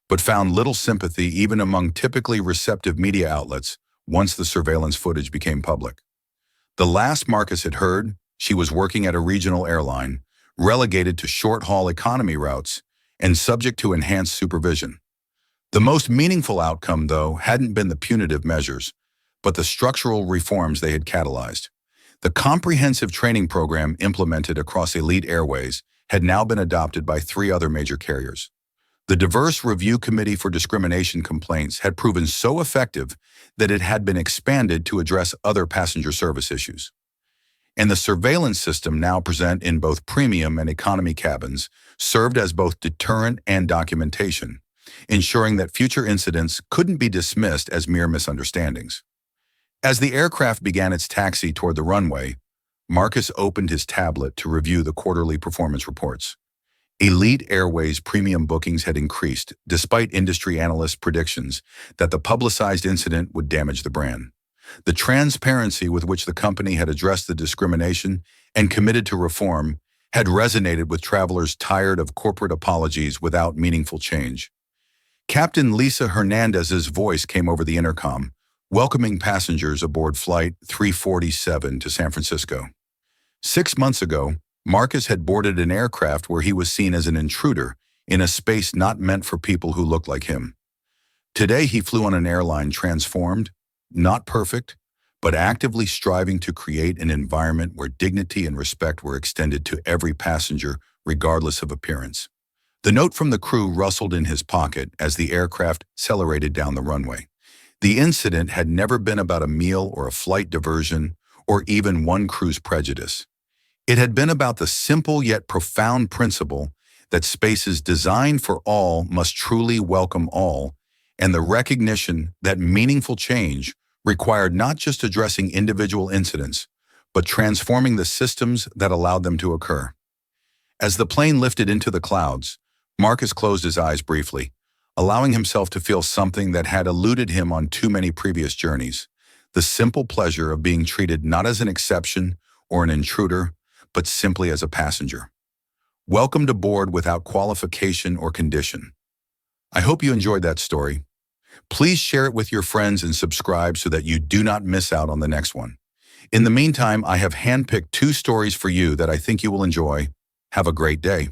but found little sympathy even among typically receptive media outlets once the surveillance footage became public. The last Marcus had heard, she was working at a regional airline, relegated to short-haul economy routes and subject to enhanced supervision. The most meaningful outcome, though, hadn't been the punitive measures, but the structural reforms they had catalyzed. The comprehensive training program implemented across Elite Airways had now been adopted by 3 other major carriers. The Diverse Review Committee for Discrimination Complaints had proven so effective that it had been expanded to address other passenger service issues. And the surveillance system, now present in both premium and economy cabins, served as both deterrent and documentation, ensuring that future incidents couldn't be dismissed as mere misunderstandings. As the aircraft began its taxi toward the runway, Marcus opened his tablet to review the quarterly performance reports. Elite Airways premium bookings had increased, despite industry analysts' predictions that the publicized incident would damage the brand. The transparency with which the company had addressed the discrimination and committed to reform had resonated with travelers tired of corporate apologies without meaningful change. Captain Lisa Hernandez's voice came over the intercom, welcoming passengers aboard Flight 347 to San Francisco. 6 months ago, Marcus had boarded an aircraft where he was seen as an intruder in a space not meant for people who looked like him. Today, he flew on an airline transformed, not perfect, but actively striving to create an environment where dignity and respect were extended to every passenger, regardless of appearance. The note from the crew rustled in his pocket as the aircraft accelerated down the runway. The incident had never been about a meal or a flight diversion or even one crew's prejudice. It had been about the simple yet profound principle that spaces designed for all must truly welcome all, and the recognition that meaningful change required not just addressing individual incidents, but transforming the systems that allowed them to occur. As the plane lifted into the clouds, Marcus closed his eyes briefly, allowing himself to feel something that had eluded him on too many previous journeys: the simple pleasure of being treated not as an exception or an intruder, but simply as a passenger. Welcomed aboard without qualification or condition. I hope you enjoyed that story. Please share it with your friends and subscribe so that you do not miss out on the next one. In the meantime, I have handpicked 2 stories for you that I think you will enjoy. Have a great day.